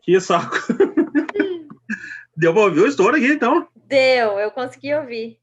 Que saco. Deu pra ouvir o estouro aqui, então. Deu, eu consegui ouvir.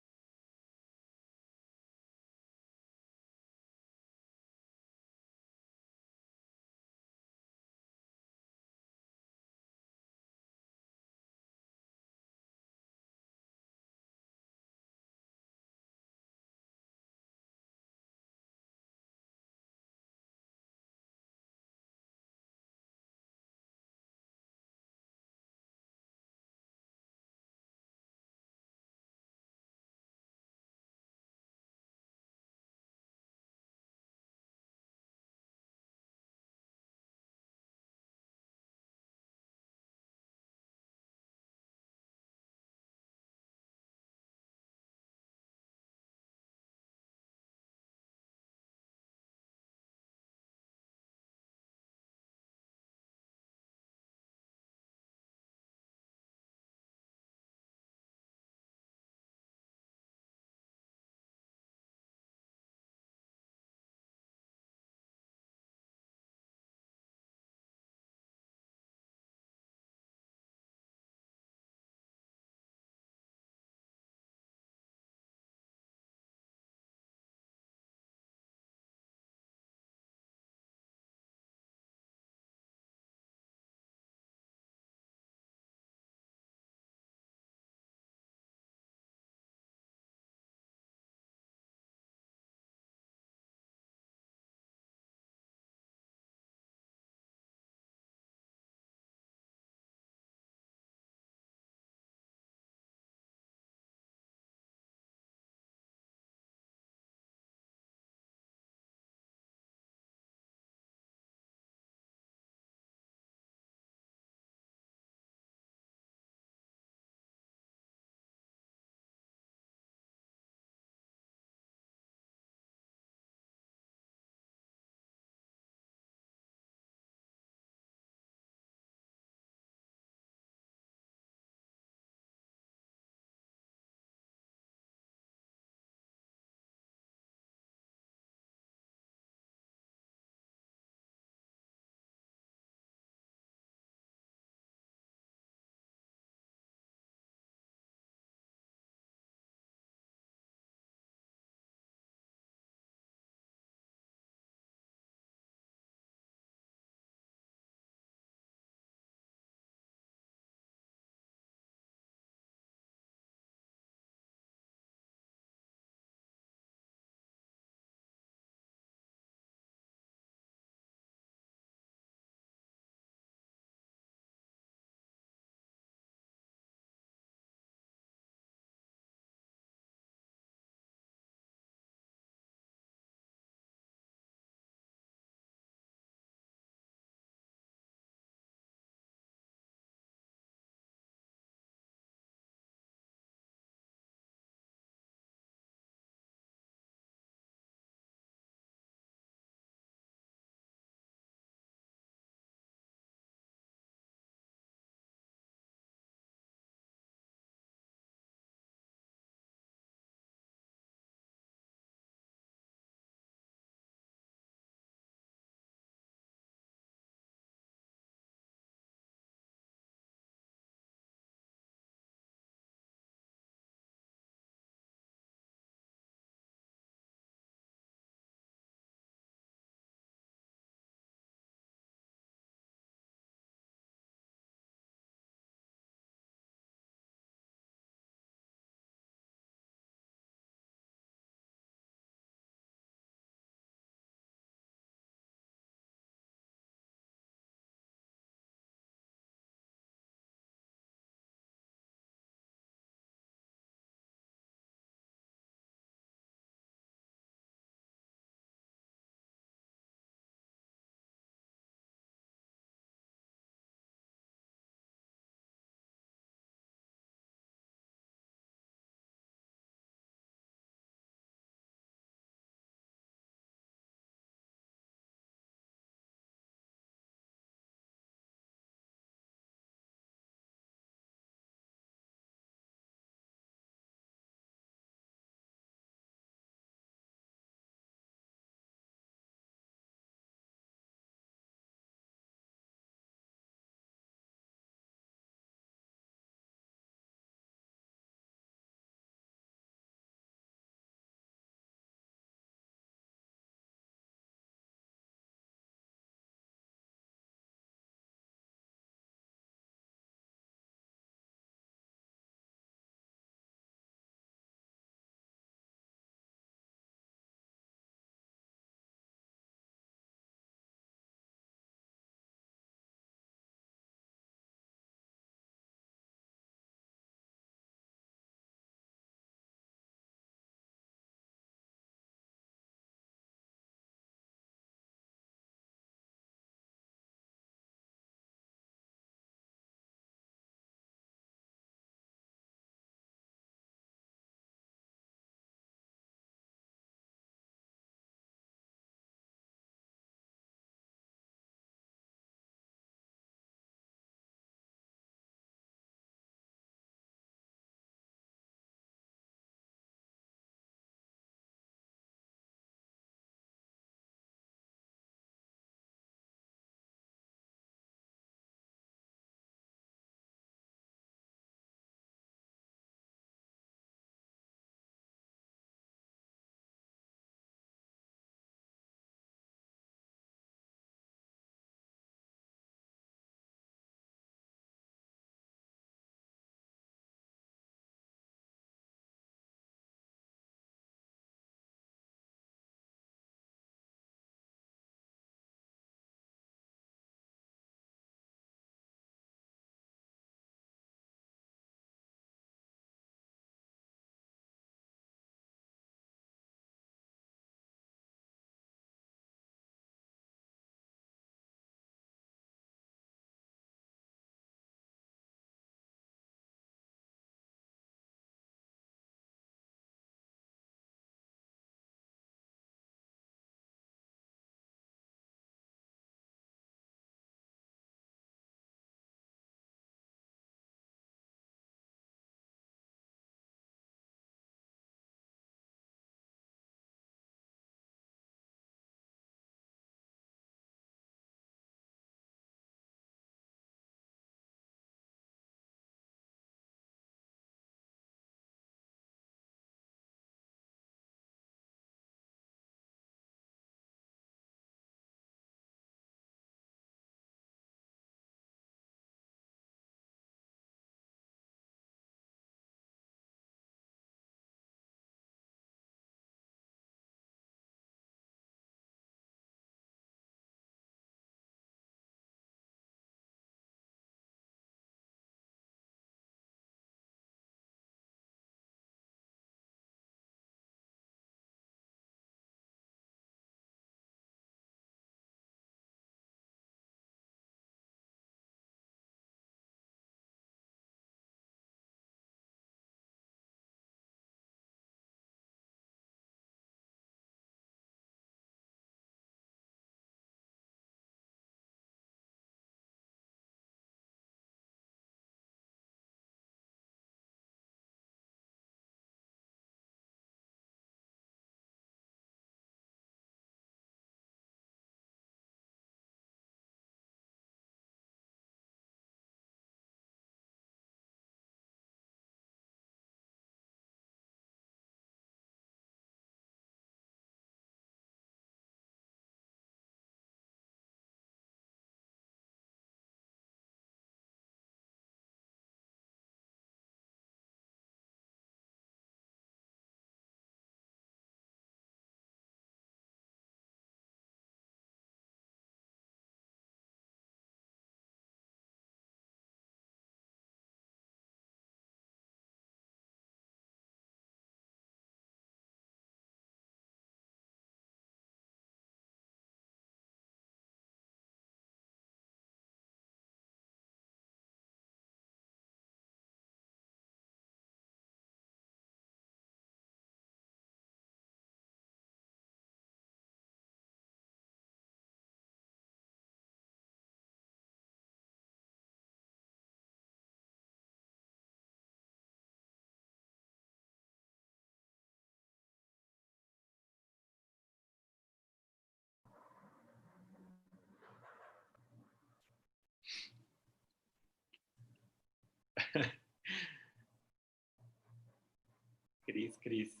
Cris. Cris.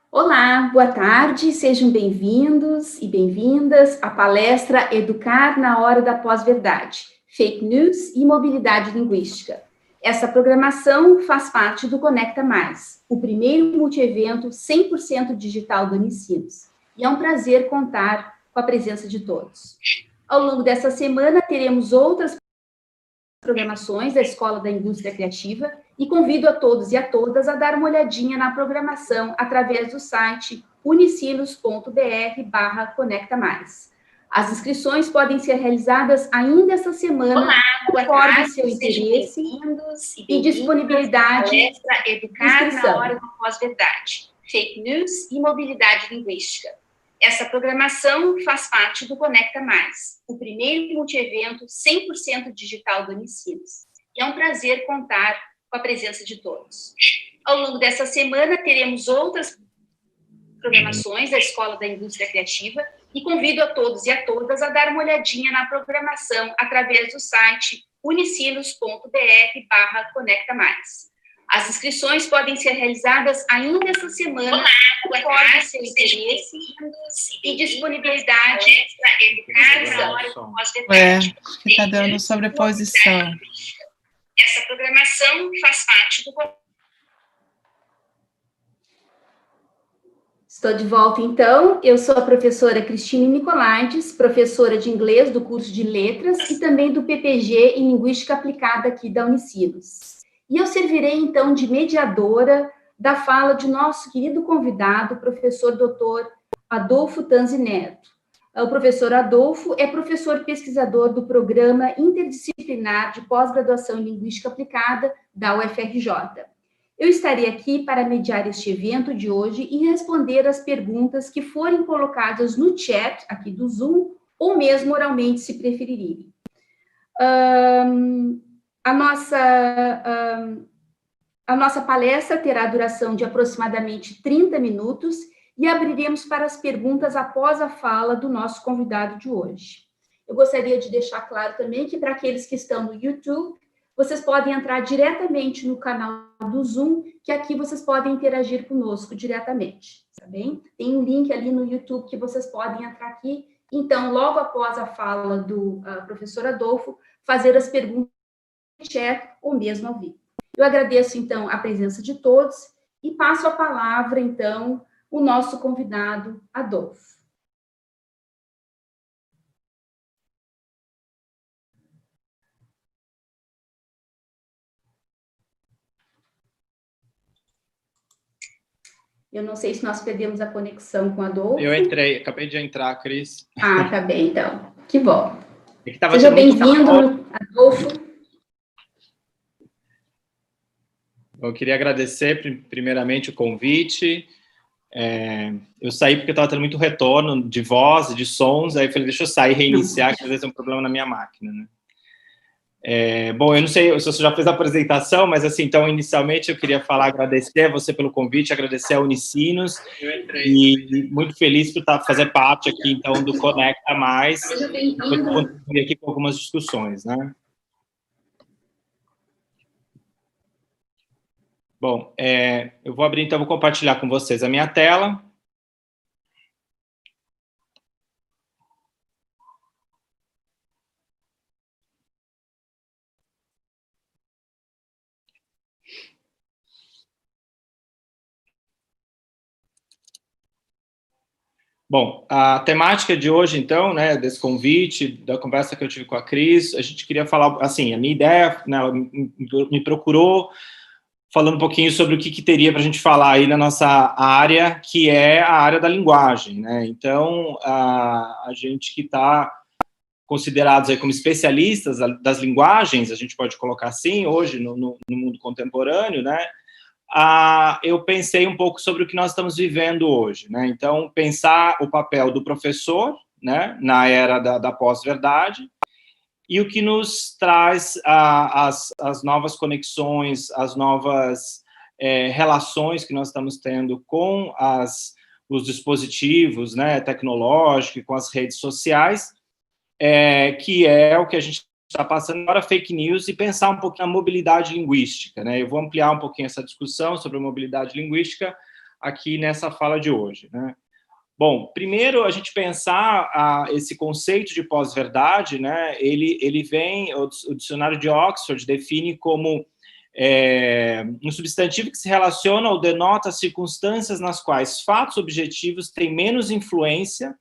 Olá, boa tarde, sejam bem-vindos e bem-vindas à palestra Educar na Hora da Pós-Verdade, Fake News e Mobilidade Linguística. Essa programação faz parte do Conecta Mais, o primeiro multievento 100% digital do Unicinos. E é um prazer contar com a presença de todos. Ao longo dessa semana, teremos outras programações da Escola da Indústria Criativa e convido a todos e a todas a dar uma olhadinha na programação através do site unicinos.br/Conecta Mais. As inscrições podem ser realizadas ainda essa semana. Olá, boa conforme tarde, seu interesse e disponibilidade de Educar inscrição. na Hora da Pós-Verdade, Fake News e Mobilidade Linguística. Essa programação faz parte do Conecta Mais, o primeiro multievento 100% digital do Unicinos. E é um prazer contar com a presença de todos. Ao longo dessa semana, teremos outras programações da Escola da Indústria Criativa e convido a todos e a todas a dar uma olhadinha na programação através do site unicinos.br/Conecta Mais. As inscrições podem ser realizadas ainda essa semana, conforme seu interesse e disponibilidade de educar na hora do pós-verdade. Acho que está dando sobreposição. Essa programação faz parte do... Estou de volta, então. Eu sou a professora Cristine Nicolaides, professora de inglês do curso de Letras e também do PPG em Linguística Aplicada aqui da Unicinos. E eu servirei, então, de mediadora da fala de nosso querido convidado, professor Dr. Adolfo Tanzi Neto. O professor Adolfo é professor pesquisador do Programa Interdisciplinar de Pós-Graduação em Linguística Aplicada da UFRJ. Eu estarei aqui para mediar este evento de hoje e responder as perguntas que forem colocadas no chat aqui do Zoom, ou mesmo oralmente, se preferirem. A nossa palestra terá duração de aproximadamente 30 minutos e abriremos para as perguntas após a fala do nosso convidado de hoje. Eu gostaria de deixar claro também que para aqueles que estão no YouTube, vocês podem entrar diretamente no canal do Zoom, que aqui vocês podem interagir conosco diretamente, tá bem? Tem um link ali no YouTube que vocês podem entrar aqui. Então, logo após a fala do professor Adolfo, fazer as perguntas no chat ou mesmo ao vivo. Eu agradeço, então, a presença de todos e passo a palavra, então, o nosso convidado, Adolfo. Eu não sei se nós perdemos a conexão com a Adolfo. Eu entrei, acabei de entrar, Cris. Ah, tá bem, então. Que bom. É que Seja bem-vindo, Adolfo. Eu queria agradecer, primeiramente, o convite. Eu saí porque eu estava tendo muito retorno de voz, de sons, aí eu falei, deixa eu sair e reiniciar, que às vezes é um problema na minha máquina, né? Bom, eu não sei se você já fez a apresentação, mas assim, então, inicialmente, eu queria agradecer a você pelo convite, agradecer a Unicinos, e muito feliz por fazer parte aqui, então, do Conecta Mais, e contribuir aqui com algumas discussões, né? Bom, eu vou abrir, então, vou compartilhar com vocês a minha tela. Bom, a temática de hoje, então, né, desse convite, da conversa que eu tive com a Cris, a gente queria falar, assim, a minha ideia, né, ela me procurou falando um pouquinho sobre o que teria para a gente falar aí na nossa área, que é a área da linguagem, né? Então, a gente que está considerados aí como especialistas das linguagens, a gente pode colocar assim, hoje, no mundo contemporâneo, né? Eu pensei um pouco sobre o que nós estamos vivendo hoje, né? Então, pensar o papel do professor, né, na era da pós-verdade, e o que nos traz as novas conexões, as novas relações que nós estamos tendo com os dispositivos, né, tecnológicos, com as redes sociais, que é o que a gente está passando agora, fake news, e pensar um pouquinho na mobilidade linguística, né? Eu vou ampliar um pouquinho essa discussão sobre a mobilidade linguística aqui nessa fala de hoje, né? Bom, primeiro a gente pensar esse conceito de pós-verdade, né? Ele vem, o dicionário de Oxford define como um substantivo que se relaciona ou denota circunstâncias nas quais fatos objetivos têm menos influência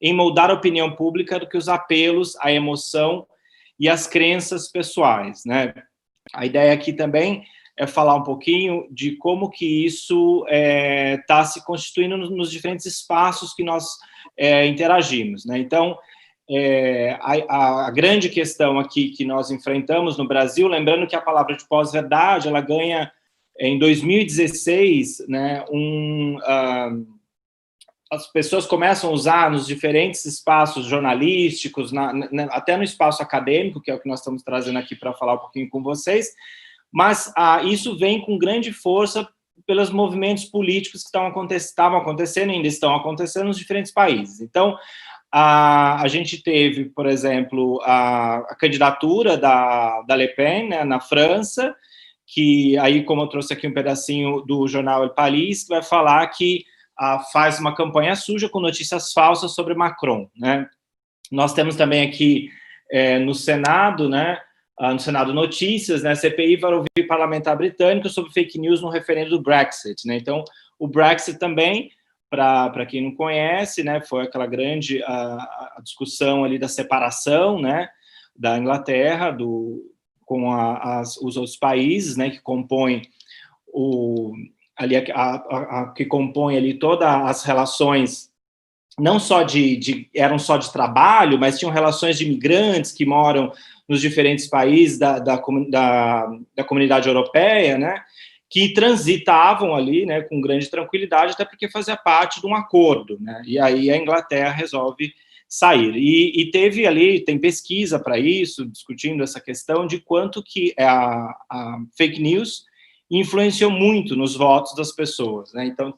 em moldar a opinião pública do que os apelos, a emoção e as crenças pessoais, né? A ideia aqui também é falar um pouquinho de como que isso está se constituindo nos diferentes espaços que nós interagimos, né? Então, a grande questão aqui que nós enfrentamos no Brasil, lembrando que a palavra de pós-verdade, ela ganha, em 2016, né, as pessoas começam a usar nos diferentes espaços jornalísticos, até no espaço acadêmico, que é o que nós estamos trazendo aqui para falar um pouquinho com vocês, mas isso vem com grande força pelos movimentos políticos que estavam acontecendo e ainda estão acontecendo nos diferentes países. Então, a gente teve, por exemplo, a candidatura da Le Pen, né, na França, que aí, como eu trouxe aqui um pedacinho do jornal El País, que vai falar que faz uma campanha suja com notícias falsas sobre Macron, né? Nós temos também aqui no Senado, né, no Senado Notícias, né, a CPI vai ouvir parlamentar britânico sobre fake news no referendo do Brexit, né? Então, o Brexit também, para quem não conhece, né, foi aquela grande a discussão ali da separação, né, da Inglaterra com os outros países, né, que compõem que compõe ali todas as relações, não só eram só de trabalho, mas tinham relações de imigrantes que moram nos diferentes países da comunidade europeia, né, que transitavam ali, né, com grande tranquilidade, até porque fazia parte de um acordo, né, e aí a Inglaterra resolve sair. E teve ali, tem pesquisa para isso, discutindo essa questão de quanto que a fake news influenciou muito nos votos das pessoas, né? Então,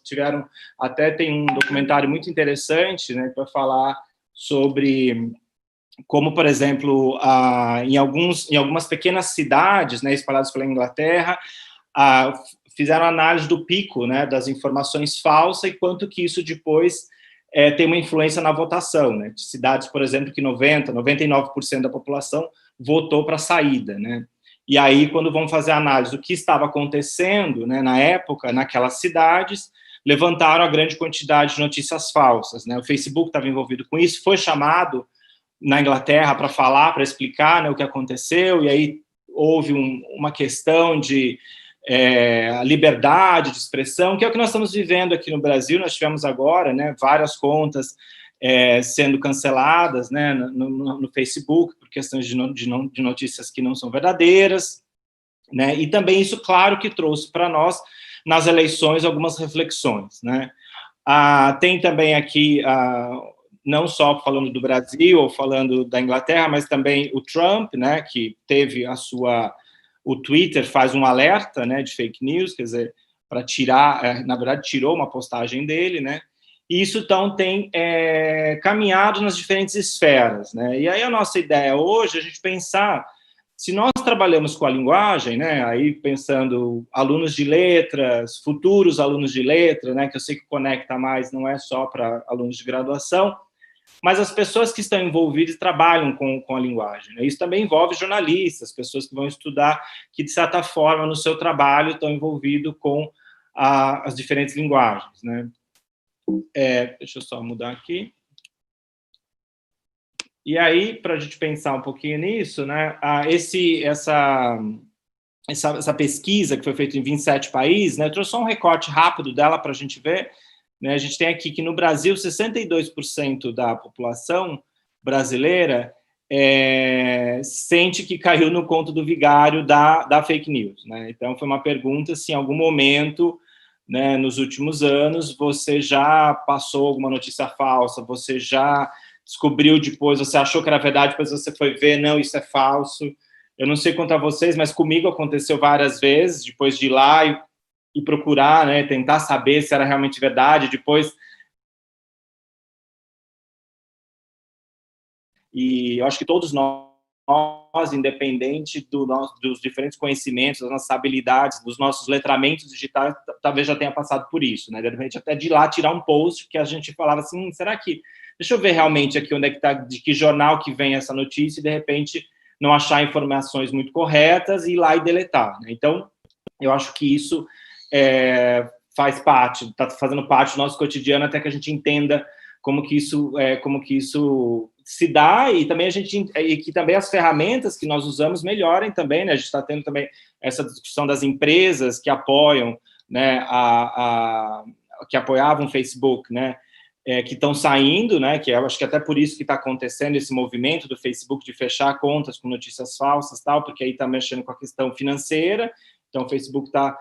tem um documentário muito interessante, né, para falar sobre como, por exemplo, em algumas pequenas cidades, né, espalhadas pela Inglaterra, fizeram análise do pico, né, das informações falsas e quanto que isso depois tem uma influência na votação, né? Cidades, por exemplo, que 99% da população votou para a saída, né? E aí, quando vão fazer a análise do que estava acontecendo, né, na época, naquelas cidades, levantaram a grande quantidade de notícias falsas, né? O Facebook estava envolvido com isso, foi chamado na Inglaterra para falar, para explicar, né, o que aconteceu, e aí houve uma questão de liberdade de expressão, que é o que nós estamos vivendo aqui no Brasil. Nós tivemos agora, né, várias contas sendo canceladas, né, no Facebook, por questões de notícias que não são verdadeiras, né, e também isso, claro, que trouxe para nós, nas eleições, algumas reflexões, né. Tem também aqui, não só falando do Brasil, ou falando da Inglaterra, mas também o Trump, né, que teve o Twitter faz um alerta, né, de fake news, quer dizer, para tirar, na verdade, tirou uma postagem dele, né, e isso, então, tem caminhado nas diferentes esferas, né? E aí a nossa ideia hoje é a gente pensar, se nós trabalhamos com a linguagem, né, aí pensando alunos de letras, futuros alunos de letra, né, que eu sei que conecta mais, não é só para alunos de graduação, mas as pessoas que estão envolvidas e trabalham com a linguagem, né? Isso também envolve jornalistas, pessoas que vão estudar, que, de certa forma, no seu trabalho estão envolvidos com as diferentes linguagens, né? Deixa eu só mudar aqui. E aí, para a gente pensar um pouquinho nisso, né, essa pesquisa que foi feita em 27 países, né, eu trouxe só um recorte rápido dela para a gente ver, né, a gente tem aqui que no Brasil 62% da população brasileira sente que caiu no conto do vigário da fake news, né? Então foi uma pergunta se em algum momento, né, nos últimos anos você já passou alguma notícia falsa, você já descobriu depois, você achou que era verdade, depois você foi ver, não, isso é falso. Eu não sei quanto a vocês, mas comigo aconteceu várias vezes, depois de ir lá e procurar, né, tentar saber se era realmente verdade, depois... E eu acho que todos nós, independente dos diferentes conhecimentos, das nossas habilidades, dos nossos letramentos digitais, talvez já tenha passado por isso, né? De repente, até de ir lá tirar um post que a gente falava assim, será que... Deixa eu ver realmente aqui onde é que está, de que jornal que vem essa notícia, e de repente não achar informações muito corretas e ir lá e deletar, né? Então, eu acho que isso faz parte, está fazendo parte do nosso cotidiano até que a gente entenda como que isso se dá, e também que também as ferramentas que nós usamos melhorem também, né? A gente está tendo também essa discussão das empresas que apoiam, né, que apoiavam o Facebook, né, que estão saindo, né, que eu acho que até por isso que está acontecendo esse movimento do Facebook de fechar contas com notícias falsas, tal, porque aí está mexendo com a questão financeira, então o Facebook está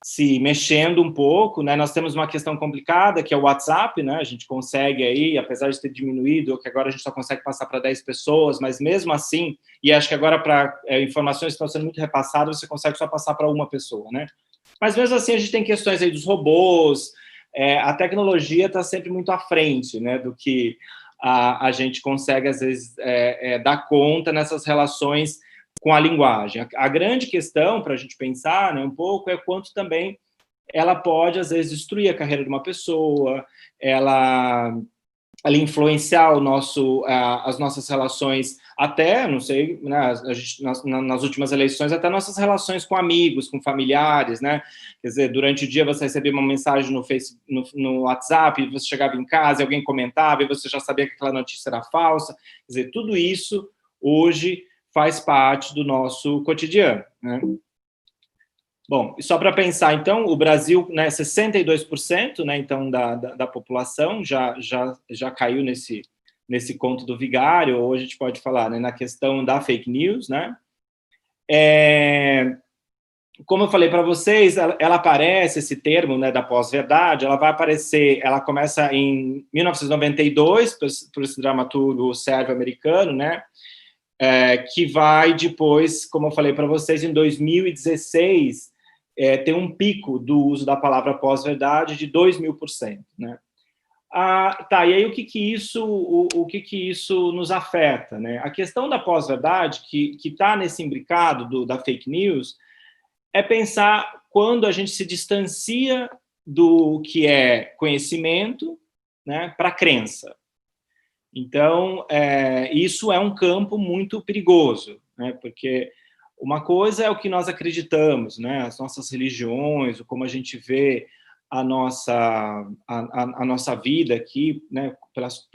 se mexendo um pouco, né? Nós temos uma questão complicada, que é o WhatsApp, né? A gente consegue aí, apesar de ter diminuído, que agora a gente só consegue passar para 10 pessoas, mas mesmo assim, e acho que agora para informações que estão sendo muito repassadas, você consegue só passar para uma pessoa, né? Mas mesmo assim, a gente tem questões aí dos robôs, a tecnologia está sempre muito à frente, né, do que a gente consegue, às vezes, dar conta nessas relações com a linguagem. A grande questão para a gente pensar, né, um pouco, é quanto também ela pode, às vezes, destruir a carreira de uma pessoa, ela influenciar as nossas relações, até, não sei, né, nas últimas eleições, até nossas relações com amigos, com familiares, né? Quer dizer, durante o dia você recebia uma mensagem no WhatsApp, você chegava em casa e alguém comentava, e você já sabia que aquela notícia era falsa. Quer dizer, tudo isso, hoje, faz parte do nosso cotidiano, né? Bom, e só para pensar, então, o Brasil, né, 62%, né, então, da população já caiu nesse conto do vigário, ou a gente pode falar, né, na questão da fake news, né? Como eu falei para vocês, ela aparece, esse termo, né, da pós-verdade, ela vai aparecer, ela começa em 1992, por esse dramaturgo sérvio-americano, né, que vai depois, como eu falei para vocês, em 2016, tem um pico do uso da palavra pós-verdade de 2.000%, né? Tá, e aí o que que isso nos afeta, né? A questão da pós-verdade, que está nesse imbricado da fake news, é pensar quando a gente se distancia do que é conhecimento, né, para crença. Então, isso é um campo muito perigoso, né, porque uma coisa é o que nós acreditamos, né, as nossas religiões, como a gente vê a nossa vida aqui, né, pelas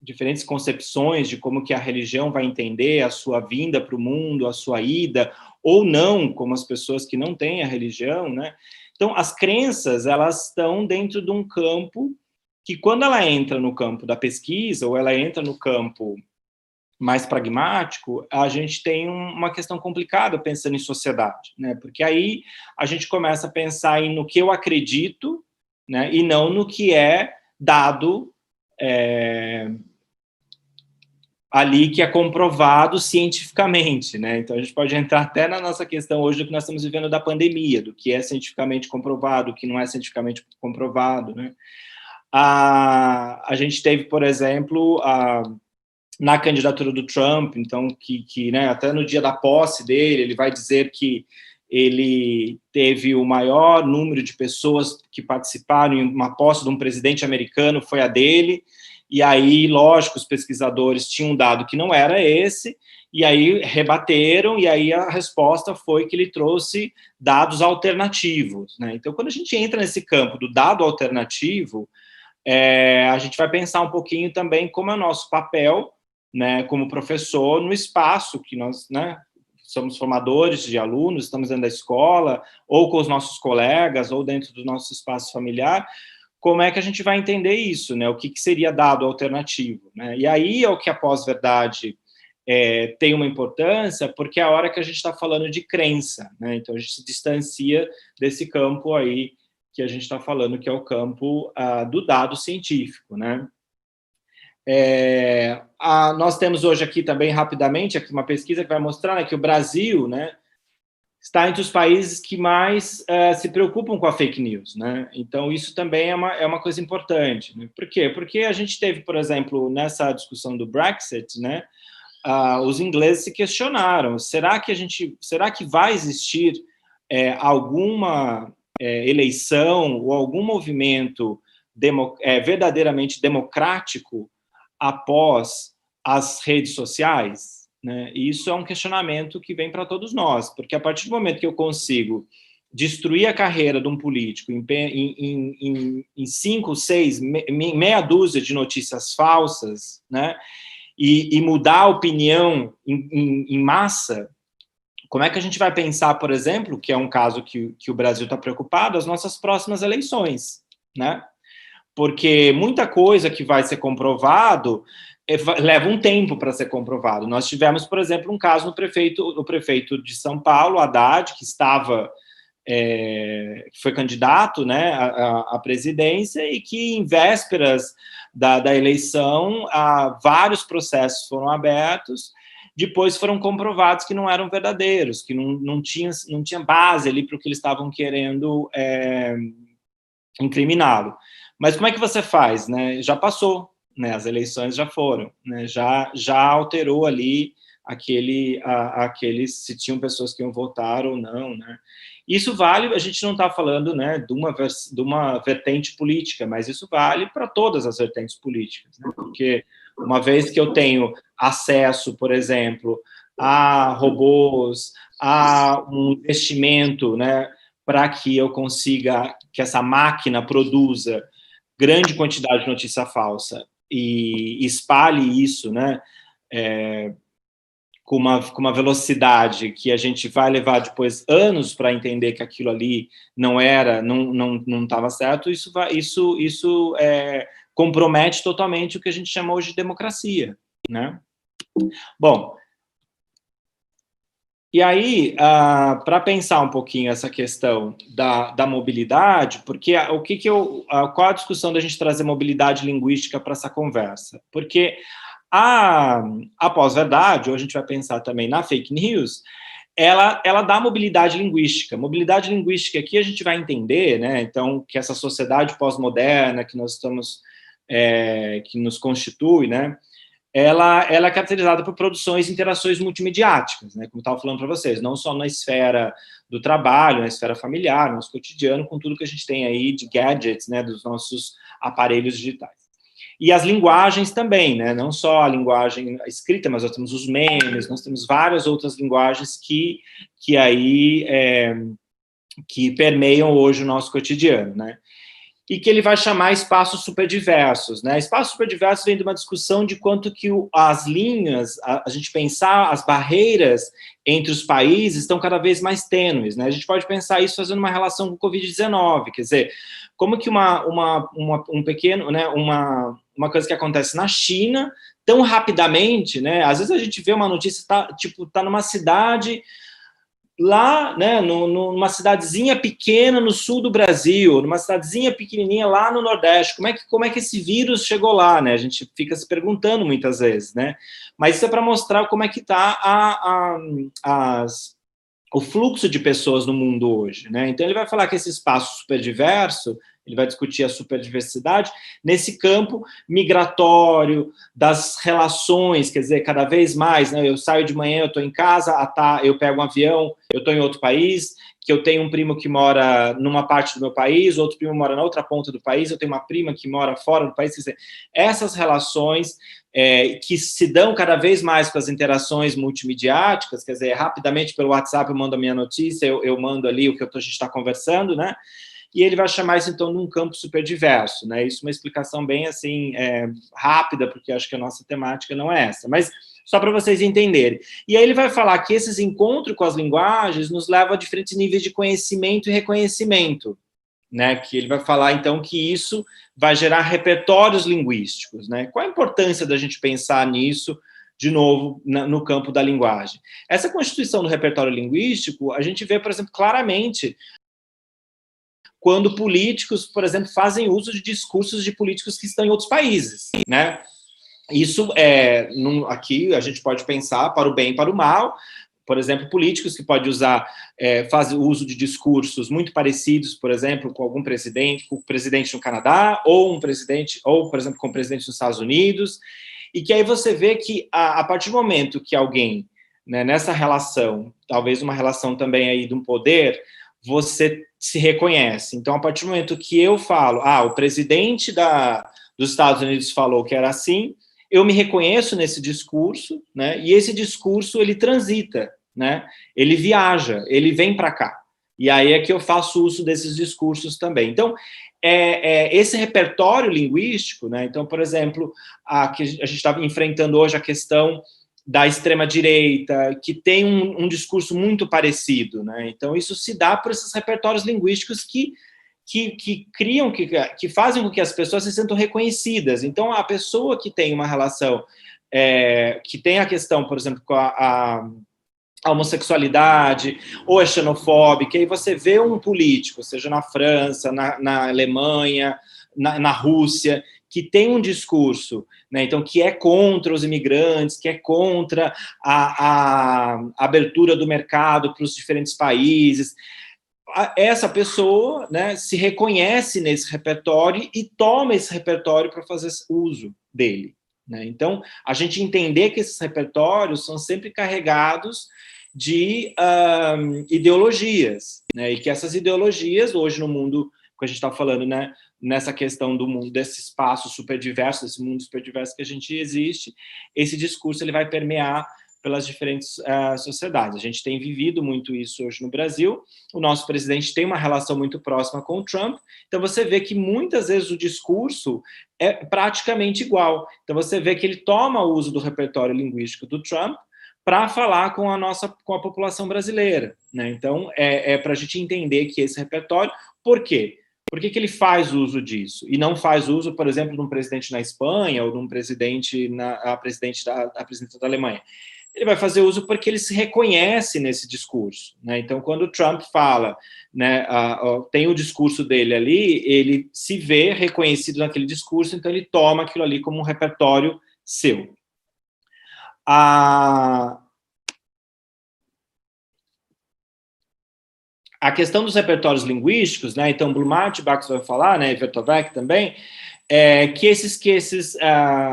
diferentes concepções de como que a religião vai entender a sua vinda para o mundo, a sua ida, ou não, como as pessoas que não têm a religião, né? Então, as crenças, elas estão dentro de um campo que, quando ela entra no campo da pesquisa, ou ela entra no campo mais pragmático, a gente tem uma questão complicada pensando em sociedade, né? Porque aí a gente começa a pensar no que eu acredito, né? E não no que é dado ali, que é comprovado cientificamente, né? Então, a gente pode entrar até na nossa questão hoje do que nós estamos vivendo da pandemia, do que é cientificamente comprovado, do que não é cientificamente comprovado, né? A gente teve, por exemplo, na candidatura do Trump, então, que né, até no dia da posse dele, ele vai dizer que ele teve o maior número de pessoas que participaram em uma posse de um presidente americano, foi a dele, e aí, lógico, os pesquisadores tinham um dado que não era esse, e aí rebateram, e aí a resposta foi que ele trouxe dados alternativos, né? Então, quando a gente entra nesse campo do dado alternativo, a gente vai pensar um pouquinho também como é o nosso papel, né, como professor no espaço que nós, né, somos formadores de alunos, estamos dentro da escola, ou com os nossos colegas, ou dentro do nosso espaço familiar, como é que a gente vai entender isso, né, o que seria dado alternativo, né, e aí é o que a pós-verdade tem uma importância, porque é a hora que a gente está falando de crença, né, então a gente se distancia desse campo aí que a gente está falando, que é o campo do dado científico, né. Nós temos hoje aqui também, rapidamente, aqui uma pesquisa que vai mostrar, né, que o Brasil, né, está entre os países que mais se preocupam com a fake news, né? Então, isso também é uma coisa importante, né? Por quê? Porque a gente teve, por exemplo, nessa discussão do Brexit, né, os ingleses se questionaram, será que vai existir alguma eleição ou algum movimento verdadeiramente democrático após as redes sociais, né? E isso é um questionamento que vem para todos nós, porque a partir do momento que eu consigo destruir a carreira de um político em 5, 6, meia dúzia de notícias falsas, né? E mudar a opinião em massa, como é que a gente vai pensar, por exemplo, que é um caso que o Brasil está preocupado, as nossas próximas eleições, né? Porque muita coisa que vai ser comprovado leva um tempo para ser comprovado. Nós tivemos, por exemplo, um caso no prefeito de São Paulo, Haddad, que foi candidato, né, à presidência, e que em vésperas da eleição, vários processos foram abertos, depois foram comprovados que não eram verdadeiros, que não tinha base ali para o que eles estavam querendo incriminá-lo. Mas como é que você faz, né? Já passou, né? As eleições já foram, né? Já alterou ali aqueles se tinham pessoas que iam votar ou não, né? Isso vale, a gente não está falando, né, de uma vertente política, mas isso vale para todas as vertentes políticas, né? Porque uma vez que eu tenho acesso, por exemplo, a robôs, a um investimento, né, para que eu consiga que essa máquina produza grande quantidade de notícia falsa e espalhe isso, né, com uma velocidade que a gente vai levar depois anos para entender que aquilo ali não estava certo, isso compromete totalmente o que a gente chama hoje de democracia, né? Bom, e aí, para pensar um pouquinho essa questão da mobilidade, porque qual a discussão da gente trazer mobilidade linguística para essa conversa? Porque a pós-verdade, ou a gente vai pensar também na fake news, ela dá mobilidade linguística. Mobilidade linguística aqui a gente vai entender, né, então, que essa sociedade pós-moderna que nós estamos, que nos constitui, né, ela é caracterizada por produções e interações multimediáticas, né, como eu estava falando para vocês, não só na esfera do trabalho, na esfera familiar, no nosso cotidiano, com tudo que a gente tem aí de gadgets, né, dos nossos aparelhos digitais. E as linguagens também, né, não só a linguagem escrita, mas nós temos os memes, nós temos várias outras linguagens que permeiam hoje o nosso cotidiano, né. E que ele vai chamar espaços superdiversos, né? Espaços superdiversos vem de uma discussão de quanto que as linhas, a gente pensar, as barreiras entre os países estão cada vez mais tênues, né? A gente pode pensar isso fazendo uma relação com o Covid-19, quer dizer, como que um pequeno, né, uma coisa que acontece na China, tão rapidamente, né? Às vezes a gente vê uma notícia, tá numa cidade lá, né, numa cidadezinha pequena no sul do Brasil, numa cidadezinha pequenininha lá no Nordeste, como é que esse vírus chegou lá, né? A gente fica se perguntando muitas vezes, né? Mas isso é para mostrar como é que está o fluxo de pessoas no mundo hoje, né? Então ele vai falar que esse espaço superdiverso, ele vai discutir a superdiversidade nesse campo migratório, das relações, quer dizer, cada vez mais, né? Eu saio de manhã, eu estou em casa, eu pego um avião, eu estou em outro país, que eu tenho um primo que mora numa parte do meu país, outro primo mora na outra ponta do país, eu tenho uma prima que mora fora do país, quer dizer, essas relações que se dão cada vez mais com as interações multimediáticas, quer dizer, rapidamente pelo WhatsApp eu mando a minha notícia, eu mando ali o que a gente está conversando, né? e ele vai chamar isso, então, de um campo superdiverso, né? Isso é uma explicação bem, assim, rápida, porque acho que a nossa temática não é essa, mas só para vocês entenderem. E aí ele vai falar que esses encontros com as linguagens nos levam a diferentes níveis de conhecimento e reconhecimento, né? Que ele vai falar, então, que isso vai gerar repertórios linguísticos, né? Qual a importância da gente pensar nisso, de novo, no campo da linguagem? Essa constituição do repertório linguístico, a gente vê, por exemplo, claramente quando políticos, por exemplo, fazem uso de discursos de políticos que estão em outros países, né? Isso, aqui, a gente pode pensar para o bem e para o mal. Por exemplo, políticos que podem usar, fazem uso de discursos muito parecidos, por exemplo, com algum presidente, com o presidente no Canadá, ou por exemplo, com o presidente dos Estados Unidos, e que aí você vê que, a partir do momento que alguém, né, nessa relação, talvez uma relação também aí de um poder, você se reconhece. Então, a partir do momento que eu falo, o presidente dos Estados Unidos falou que era assim, eu me reconheço nesse discurso, né, e esse discurso, ele transita, né, ele viaja, ele vem para cá. E aí é que eu faço uso desses discursos também. Então, esse repertório linguístico, né, então, por exemplo, que a gente está enfrentando hoje a questão da extrema-direita, que tem um discurso muito parecido, né, então isso se dá por esses repertórios linguísticos que criam, que fazem com que as pessoas se sintam reconhecidas. Então, a pessoa que tem uma relação, que tem a questão, por exemplo, com a homossexualidade, ou é xenofóbica, e aí você vê um político, seja na França, na Alemanha, na Rússia, que tem um discurso, né, então, que é contra os imigrantes, que é contra a abertura do mercado para os diferentes países. Essa pessoa, né, se reconhece nesse repertório e toma esse repertório para fazer uso dele, né? Então, a gente entender que esses repertórios são sempre carregados de ideologias, né? E que essas ideologias, hoje no mundo, que a gente está falando, né, nessa questão do mundo, desse espaço superdiverso, desse mundo superdiverso que a gente existe, esse discurso ele vai permear pelas diferentes sociedades. A gente tem vivido muito isso hoje no Brasil. O nosso presidente tem uma relação muito próxima com o Trump, então você vê que muitas vezes o discurso é praticamente igual. Então você vê que ele toma o uso do repertório linguístico do Trump para falar com a população brasileira, né? Então para a gente entender que esse repertório, por quê? Por que ele faz uso disso? E não faz uso, por exemplo, de um presidente na Espanha ou de um presidente, a presidente da Alemanha? Ele vai fazer uso porque ele se reconhece nesse discurso, né? Então, quando o Trump fala, né, tem o discurso dele ali, ele se vê reconhecido naquele discurso, então ele toma aquilo ali como um repertório seu. A questão dos repertórios linguísticos, né? Então, Blumenbach, Bax vai falar, né, e Vertovec também, que esses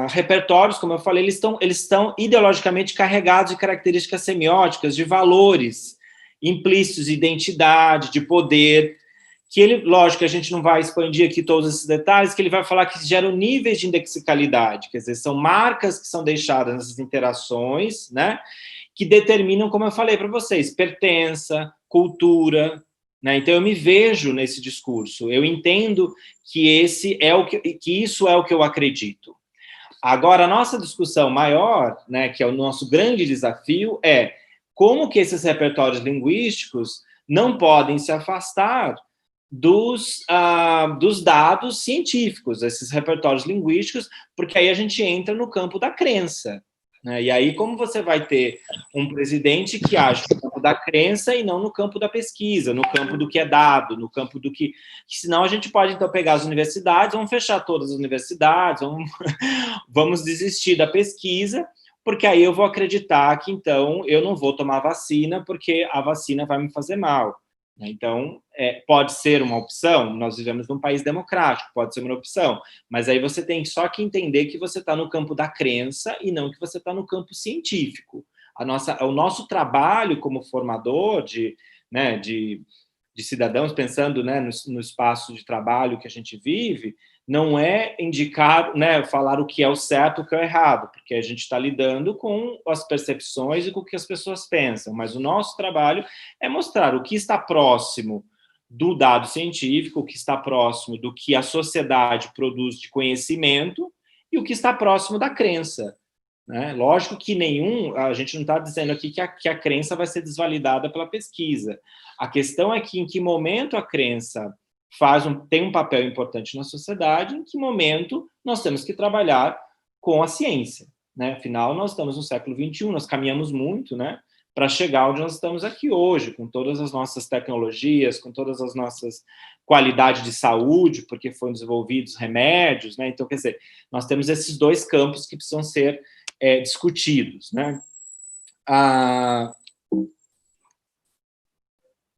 repertórios, como eu falei, eles estão ideologicamente carregados de características semióticas, de valores implícitos, de identidade, de poder, que ele, lógico, a gente não vai expandir aqui todos esses detalhes, que ele vai falar que geram níveis de indexicalidade, quer dizer, são marcas que são deixadas nessas interações, né, que determinam, como eu falei para vocês, pertença, cultura, né? Então eu me vejo nesse discurso, eu entendo que isso é o que eu acredito. Agora, a nossa discussão maior, né, que é o nosso grande desafio, é como que esses repertórios linguísticos não podem se afastar dos dados científicos, esses repertórios linguísticos, porque aí a gente entra no campo da crença, né? E aí, como você vai ter um presidente que age no campo da crença e não no campo da pesquisa, no campo do que é dado, no campo do que senão a gente pode, então, pegar as universidades, vamos fechar todas as universidades, vamos desistir da pesquisa, porque aí eu vou acreditar que, então, eu não vou tomar vacina, porque a vacina vai me fazer mal. Então, pode ser uma opção, nós vivemos num país democrático, pode ser uma opção, mas aí você tem só que entender que você está no campo da crença e não que você está no campo científico. O nosso trabalho como formador de cidadãos, pensando, né, no espaço de trabalho que a gente vive, não é indicar, né, falar o que é o certo e o que é o errado, porque a gente está lidando com as percepções e com o que as pessoas pensam, mas o nosso trabalho é mostrar o que está próximo do dado científico, o que está próximo do que a sociedade produz de conhecimento e o que está próximo da crença, né? Lógico que a gente não está dizendo aqui que a crença vai ser desvalidada pela pesquisa. A questão é que em que momento a crença tem um papel importante na sociedade, em que momento nós temos que trabalhar com a ciência, né? Afinal, nós estamos no século XXI, nós caminhamos muito, né, para chegar onde nós estamos aqui hoje, com todas as nossas tecnologias, com todas as nossas qualidades de saúde, porque foram desenvolvidos remédios, né? Então, quer dizer, nós temos esses dois campos que precisam ser discutidos, né?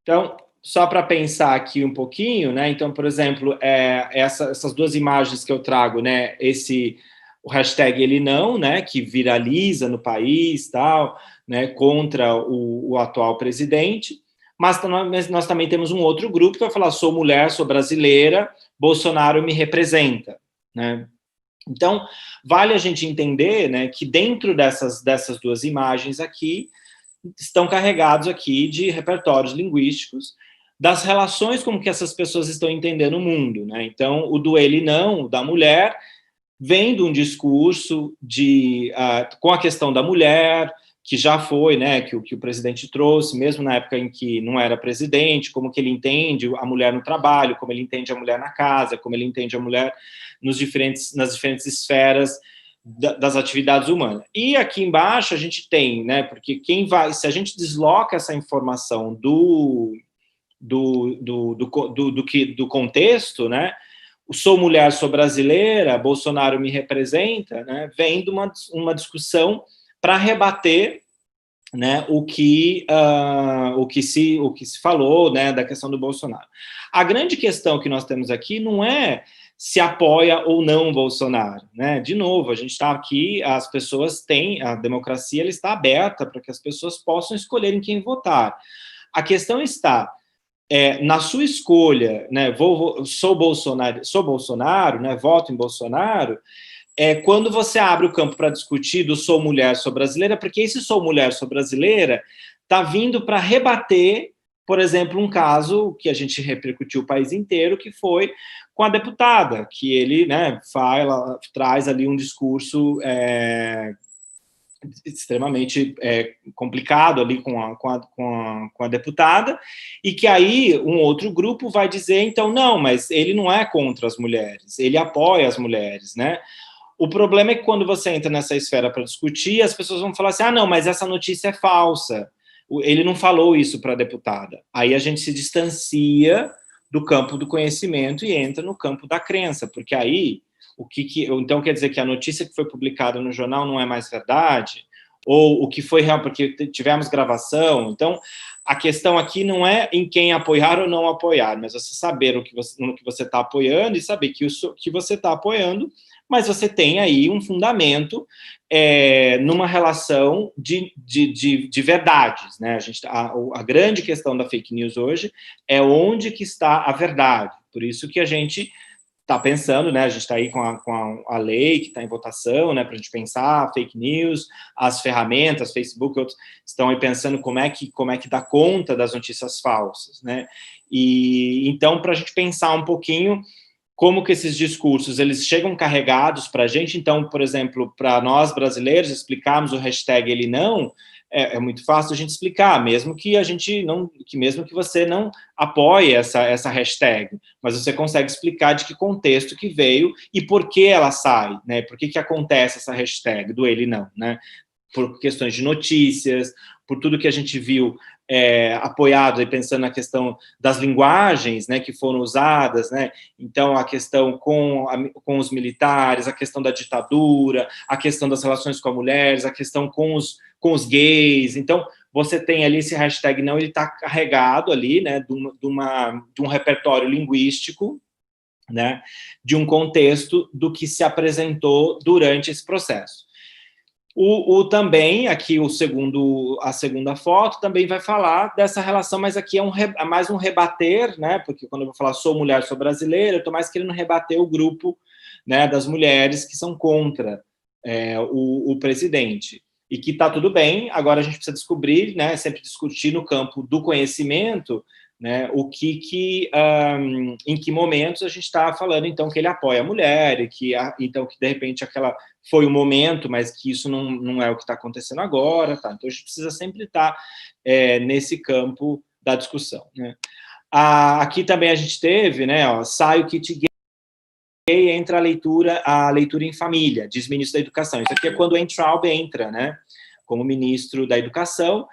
Então, só para pensar aqui um pouquinho, né? Então, por exemplo, essas duas imagens que eu trago, né? O hashtag ele não, né? Que viraliza no país, tal, né? Contra o atual presidente. Mas nós também temos um outro grupo que vai falar: sou mulher, sou brasileira, Bolsonaro me representa, né? Então, vale a gente entender, né, que dentro dessas duas imagens aqui, estão carregados aqui de repertórios linguísticos das relações como que essas pessoas estão entendendo o mundo, né? Então, o do ele não, da mulher, vem de um discurso com a questão da mulher, que já foi, né, que o presidente trouxe, mesmo na época em que não era presidente, como que ele entende a mulher no trabalho, como ele entende a mulher na casa, como ele entende a mulher nas diferentes esferas das atividades humanas. E aqui embaixo a gente tem, né, porque se a gente desloca essa informação do contexto, né, sou mulher, sou brasileira, Bolsonaro me representa, né, vem de uma discussão para rebater, né, o que se falou, né, da questão do Bolsonaro. A grande questão que nós temos aqui não é se apoia ou não o Bolsonaro, né? De novo, a gente está aqui, as pessoas têm, a democracia ela está aberta para que as pessoas possam escolher em quem votar. A questão está na sua escolha, né? Sou Bolsonaro, né? Voto em Bolsonaro. Quando você abre o campo para discutir do sou mulher, sou brasileira, porque esse sou mulher, sou brasileira está vindo para rebater, por exemplo, um caso que a gente repercutiu o país inteiro, que foi com a deputada, que ele, né, traz ali um discurso extremamente complicado ali com a deputada, e que aí um outro grupo vai dizer, então, não, mas ele não é contra as mulheres, ele apoia as mulheres, né? O problema é que quando você entra nessa esfera para discutir, as pessoas vão falar assim, não, mas essa notícia é falsa, ele não falou isso para a deputada. Aí a gente se distancia do campo do conhecimento e entra no campo da crença, porque aí, então quer dizer que a notícia que foi publicada no jornal não é mais verdade, ou o que foi real, porque tivemos gravação. Então, a questão aqui não é em quem apoiar ou não apoiar, mas você saber no que você está apoiando e saber que você está apoiando, mas você tem aí um fundamento numa relação de verdades, né? A grande questão da fake news hoje é onde que está a verdade. Por isso que a gente está pensando, né? A gente está aí com a lei que está em votação, né? Para a gente pensar fake news, as ferramentas, Facebook, outros estão aí pensando como é que dá conta das notícias falsas, né? E então, para a gente pensar um pouquinho como que esses discursos, eles chegam carregados para a gente. Então, por exemplo, para nós brasileiros explicarmos o hashtag ele não, é muito fácil a gente explicar, mesmo que mesmo que você não apoie essa hashtag, mas você consegue explicar de que contexto que veio e por que ela sai, né? Por que acontece essa hashtag do ele não, né? Por questões de notícias, por tudo que a gente viu apoiado, e pensando na questão das linguagens, né, que foram usadas, né? Então, a questão com os militares, a questão da ditadura, a questão das relações com as mulheres, a questão com os gays. Então, você tem ali esse hashtag não, ele está carregado ali, né, de um repertório linguístico, né, de um contexto do que se apresentou durante esse processo. Também, aqui a segunda foto, também vai falar dessa relação, mas aqui é mais um rebater, né? Porque quando eu vou falar sou mulher, sou brasileira, eu estou mais querendo rebater o grupo, né, das mulheres que são contra o presidente. E que está tudo bem, agora a gente precisa descobrir, né, sempre discutir no campo do conhecimento, né, em que momentos a gente está falando, então, que ele apoia a mulher, então, que de repente aquela foi o momento, mas que isso não é o que está acontecendo agora, tá? Então, a gente precisa sempre estar nesse campo da discussão, né? Aqui também a gente teve, né, sai o kit gay, entra a leitura em família, diz ministro da Educação. Isso aqui é quando o Weintraub entra, né, como ministro da Educação.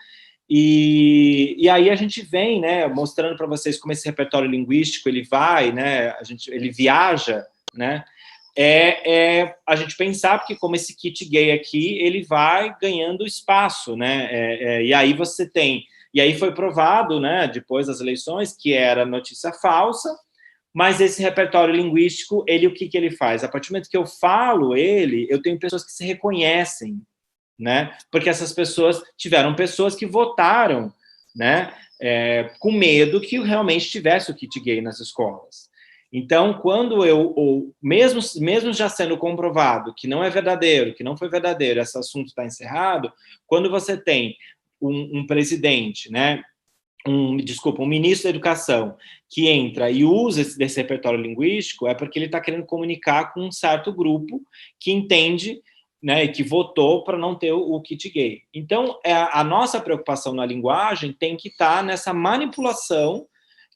E aí a gente vem, né, mostrando para vocês como esse repertório linguístico ele vai, né, ele viaja, né, a gente pensar, porque como esse kit gay aqui, ele vai ganhando espaço, né, e aí você tem, e aí foi provado, né, depois das eleições, que era notícia falsa, mas esse repertório linguístico, o que ele faz? A partir do momento que eu falo eu tenho pessoas que se reconhecem, né? Porque essas pessoas tiveram pessoas que votaram, né? Com medo que realmente tivesse o kit gay nas escolas. Então, quando mesmo já sendo comprovado que não é verdadeiro, que não foi verdadeiro, esse assunto está encerrado, quando você tem um presidente, né? Um ministro da Educação que entra e usa desse repertório linguístico, é porque ele está querendo comunicar com um certo grupo que entende, né, que votou para não ter o kit gay. Então, a nossa preocupação na linguagem tem que estar nessa manipulação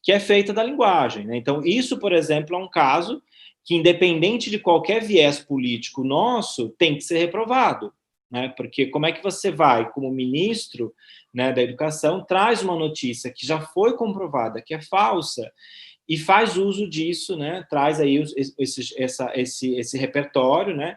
que é feita da linguagem, né? Então, isso, por exemplo, é um caso que, independente de qualquer viés político nosso, tem que ser reprovado, né? Porque como é que você vai, como ministro, né, da Educação, traz uma notícia que já foi comprovada, que é falsa, e faz uso disso, né? Traz aí esse repertório, né?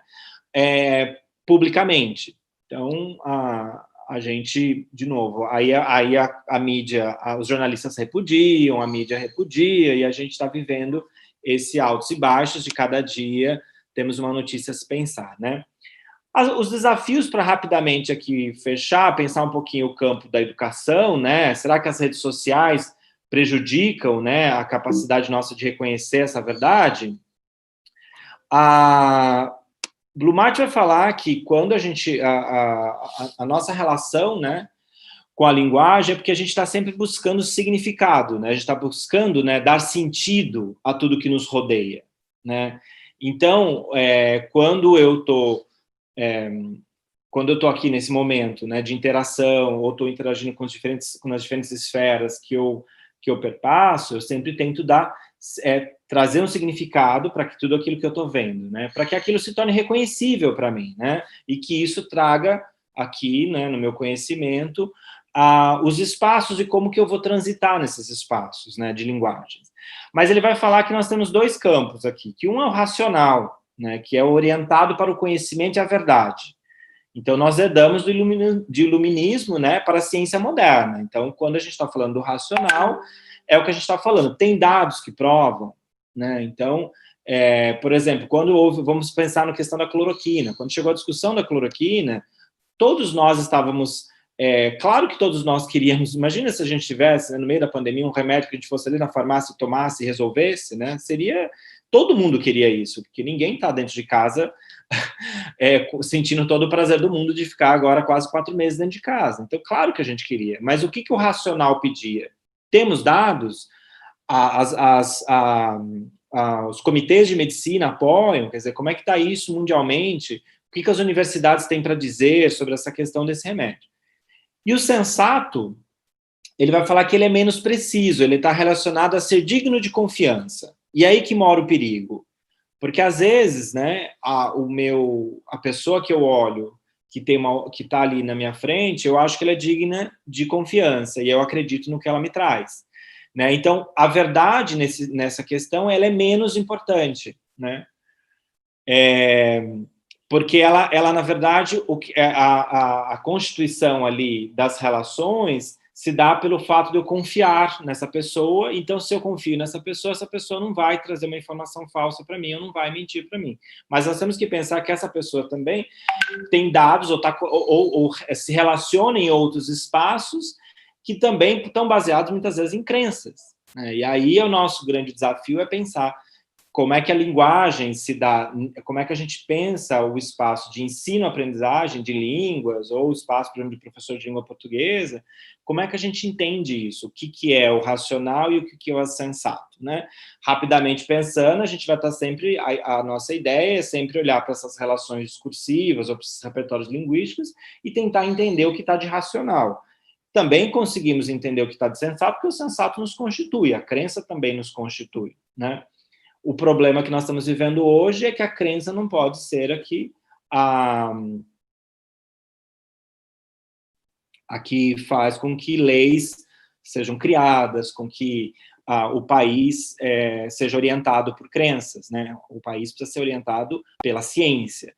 Publicamente. Então, a gente, de novo, aí a mídia, os jornalistas repudiam, a mídia repudia, e a gente está vivendo esse altos e baixos de cada dia, temos uma notícia a se pensar, né? Os desafios para rapidamente aqui fechar, pensar um pouquinho o campo da educação, né? Será que as redes sociais prejudicam, né, a capacidade nossa de reconhecer essa verdade? A Blumart vai falar que quando a nossa relação, né, com a linguagem é porque a gente está sempre buscando significado, né? A gente está buscando, né, dar sentido a tudo que nos rodeia, né? Então, quando eu estou aqui nesse momento, né, de interação, ou estou interagindo com as diferentes esferas que eu perpasso, eu sempre tento trazer um significado para que tudo aquilo que eu estou vendo, né, para que aquilo se torne reconhecível para mim, né, e que isso traga aqui, né, no meu conhecimento, os espaços e como que eu vou transitar nesses espaços, né, de linguagens. Mas ele vai falar que nós temos dois campos aqui, que um é o racional, né, que é orientado para o conhecimento e a verdade. Então, nós herdamos de iluminismo, né, para a ciência moderna. Então, quando a gente está falando do racional, é o que a gente está falando. Tem dados que provam, né? Então, por exemplo, vamos pensar na questão da cloroquina. Quando chegou a discussão da cloroquina, todos nós estávamos... claro que todos nós queríamos... Imagina se a gente tivesse, né, no meio da pandemia, um remédio que a gente fosse ali na farmácia, tomasse e resolvesse, né? Seria... Todo mundo queria isso, porque ninguém está dentro de casa sentindo todo o prazer do mundo de ficar agora quase 4 meses dentro de casa. Então, claro que a gente queria. Mas o que o racional pedia? Temos dados, os comitês de medicina apoiam, quer dizer, como é que está isso mundialmente? O que as universidades têm para dizer sobre essa questão desse remédio? E o sensato, ele vai falar que ele é menos preciso, ele está relacionado a ser digno de confiança. E aí que mora o perigo. Porque, às vezes, né, a pessoa que eu olho, que está ali na minha frente, eu acho que ela é digna de confiança, e eu acredito no que ela me traz. Né? Então, a verdade nessa questão, ela é menos importante. Né? Porque ela, na verdade, a constituição ali das relações se dá pelo fato de eu confiar nessa pessoa. Então, se eu confio nessa pessoa, essa pessoa não vai trazer uma informação falsa para mim, ou não vai mentir para mim. Mas nós temos que pensar que essa pessoa também tem dados, ou se relaciona em outros espaços que também estão baseados, muitas vezes, em crenças. Né? E aí, o nosso grande desafio é pensar como é que a linguagem se dá, como é que a gente pensa o espaço de ensino-aprendizagem de línguas, ou o espaço, por exemplo, de professor de língua portuguesa, como é que a gente entende isso? O que é o racional e o que é o sensato, né? Rapidamente pensando, a gente vai estar sempre, a nossa ideia é sempre olhar para essas relações discursivas ou para esses repertórios linguísticos e tentar entender o que está de racional. Também conseguimos entender o que está de sensato, porque o sensato nos constitui, a crença também nos constitui, né? O problema que nós estamos vivendo hoje é que a crença não pode ser a que faz com que leis sejam criadas, com que o país seja orientado por crenças, né? O país precisa ser orientado pela ciência.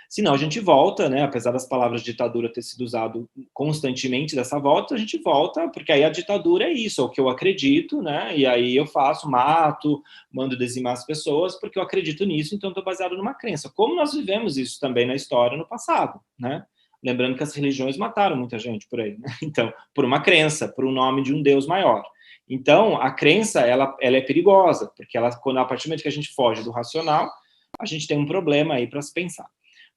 Senão a gente volta, né? Apesar das palavras ditadura ter sido usado constantemente dessa volta, a gente volta, porque aí a ditadura é isso, é o que eu acredito, né? E aí eu faço, mato, mando dizimar as pessoas, porque eu acredito nisso, então estou baseado numa crença. Como nós vivemos isso também na história no passado, né? Lembrando que as religiões mataram muita gente por aí, né? Então, por uma crença, por um nome de um Deus maior. Então, a crença, ela é perigosa, porque a partir do momento que a gente foge do racional, a gente tem um problema aí para se pensar.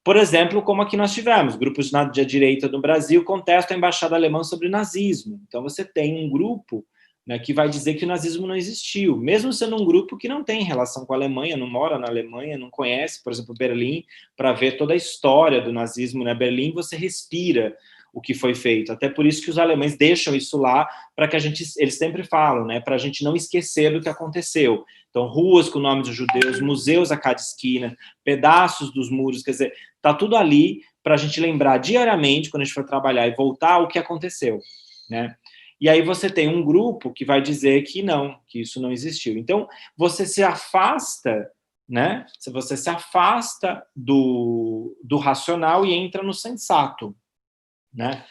Por exemplo, como aqui nós tivemos, grupos de direita do Brasil contestam a embaixada alemã sobre nazismo. Então, você tem um grupo, né, que vai dizer que o nazismo não existiu, mesmo sendo um grupo que não tem relação com a Alemanha, não mora na Alemanha, não conhece, por exemplo, Berlim, para ver toda a história do nazismo, né? Berlim, você respira o que foi feito. Até por isso que os alemães deixam isso lá, para que eles sempre falam, né, para a gente não esquecer do que aconteceu. Então, ruas com nomes dos judeus, museus a cada esquina, pedaços dos muros, quer dizer, está tudo ali para a gente lembrar diariamente, quando a gente for trabalhar e voltar, o que aconteceu, né? E aí você tem um grupo que vai dizer que não, que isso não existiu. Então, você se afasta, né? Você se afasta do racional e entra no sensato, né?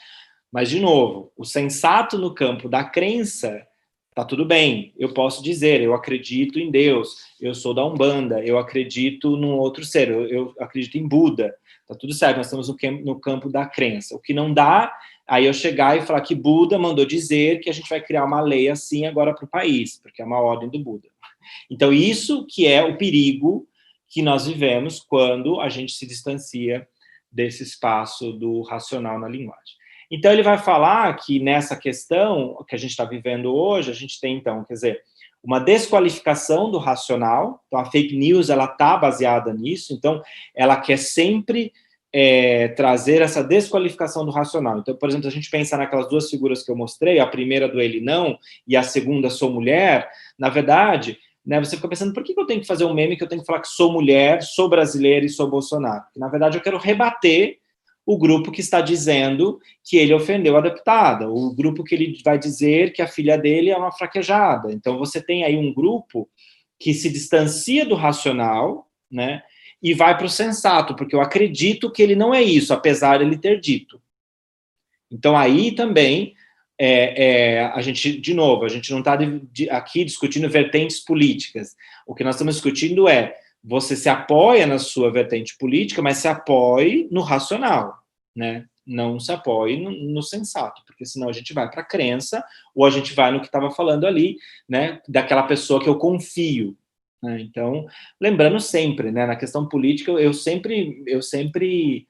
Mas, de novo, o sensato no campo da crença, tá tudo bem, eu posso dizer, eu acredito em Deus, eu sou da Umbanda, eu acredito num outro ser, eu acredito em Buda, tá tudo certo, nós estamos no campo da crença. O que não dá, aí eu chegar e falar que Buda mandou dizer que a gente vai criar uma lei assim agora para o país, porque é uma ordem do Buda. Então, isso que é o perigo que nós vivemos quando a gente se distancia desse espaço do racional na linguagem. Então, ele vai falar que nessa questão que a gente está vivendo hoje, a gente tem, então, quer dizer, uma desqualificação do racional. Então, a fake news, ela está baseada nisso. Então, ela quer sempre trazer essa desqualificação do racional. Então, por exemplo, a gente pensa naquelas duas figuras que eu mostrei, a primeira do ele não e a segunda sou mulher, na verdade, né, você fica pensando, por que eu tenho que fazer um meme que eu tenho que falar que sou mulher, sou brasileira e sou Bolsonaro? Porque, na verdade, eu quero rebater o grupo que está dizendo que ele ofendeu a deputada, o grupo que ele vai dizer que a filha dele é uma fraquejada. Então, você tem aí um grupo que se distancia do racional, né, e vai para o sensato, porque eu acredito que ele não é isso, apesar de ele ter dito. Então, aí também, a gente, de novo, a gente não está aqui discutindo vertentes políticas. O que nós estamos discutindo é, você se apoia na sua vertente política, mas se apoie no racional, né? Não se apoie no sensato, porque senão a gente vai para a crença, ou a gente vai no que estava falando ali, né? Daquela pessoa que eu confio. Né? Então, lembrando sempre, né? Na questão política, eu sempre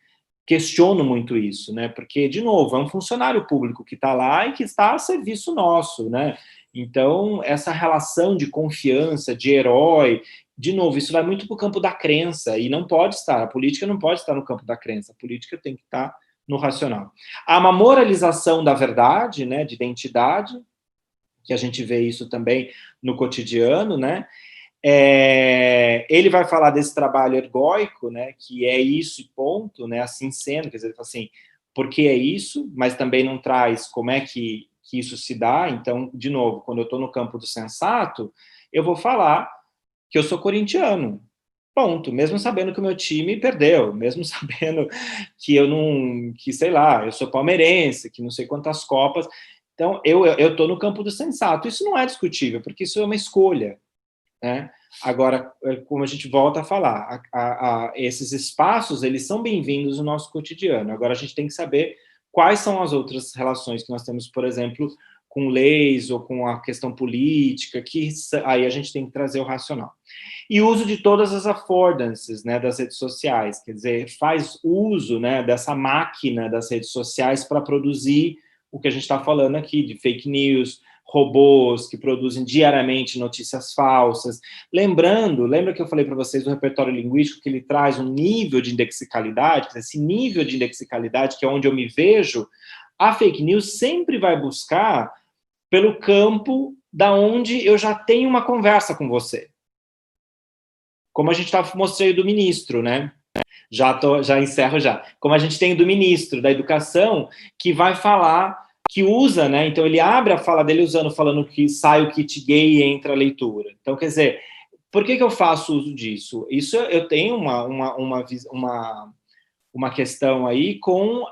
questiono muito isso, né? Porque, de novo, é um funcionário público que está lá e que está a serviço nosso, né? Então, essa relação de confiança, de herói, de novo, isso vai muito para o campo da crença, e não pode estar, a política não pode estar no campo da crença, a política tem que estar no racional. Há uma moralização da verdade, né, de identidade, que a gente vê isso também no cotidiano, né? Ele vai falar desse trabalho ergóico, né, que é isso e ponto, né, assim sendo, quer dizer, ele fala assim, porque é isso, mas também não traz como é que isso se dá. Então, de novo, quando eu estou no campo do sensato, eu vou falar que eu sou corintiano, ponto, mesmo sabendo que o meu time perdeu, mesmo sabendo que eu não, que sei lá, eu sou palmeirense, que não sei quantas copas. Então, eu estou no campo do sensato. Isso não é discutível, porque isso é uma escolha, né? Agora, como a gente volta a falar, esses espaços, eles são bem-vindos no nosso cotidiano. Agora, a gente tem que saber quais são as outras relações que nós temos, por exemplo, com leis ou com a questão política, que aí a gente tem que trazer o racional. E uso de todas as affordances, né, das redes sociais, quer dizer, faz uso, né, dessa máquina das redes sociais para produzir o que a gente está falando aqui, de fake news, robôs que produzem diariamente notícias falsas. Lembra que eu falei para vocês do repertório linguístico, que ele traz um nível de indexicalidade, esse nível de indexicalidade, que é onde eu me vejo, a fake news sempre vai buscar pelo campo da onde eu já tenho uma conversa com você. Como a gente mostrei do ministro, né? Já encerro já. Como a gente tem do ministro da Educação, que vai falar, que usa, né? Então ele abre a fala dele falando que sai o kit gay e entra a leitura. Então, quer dizer, por que eu faço uso disso? Isso eu tenho uma questão aí com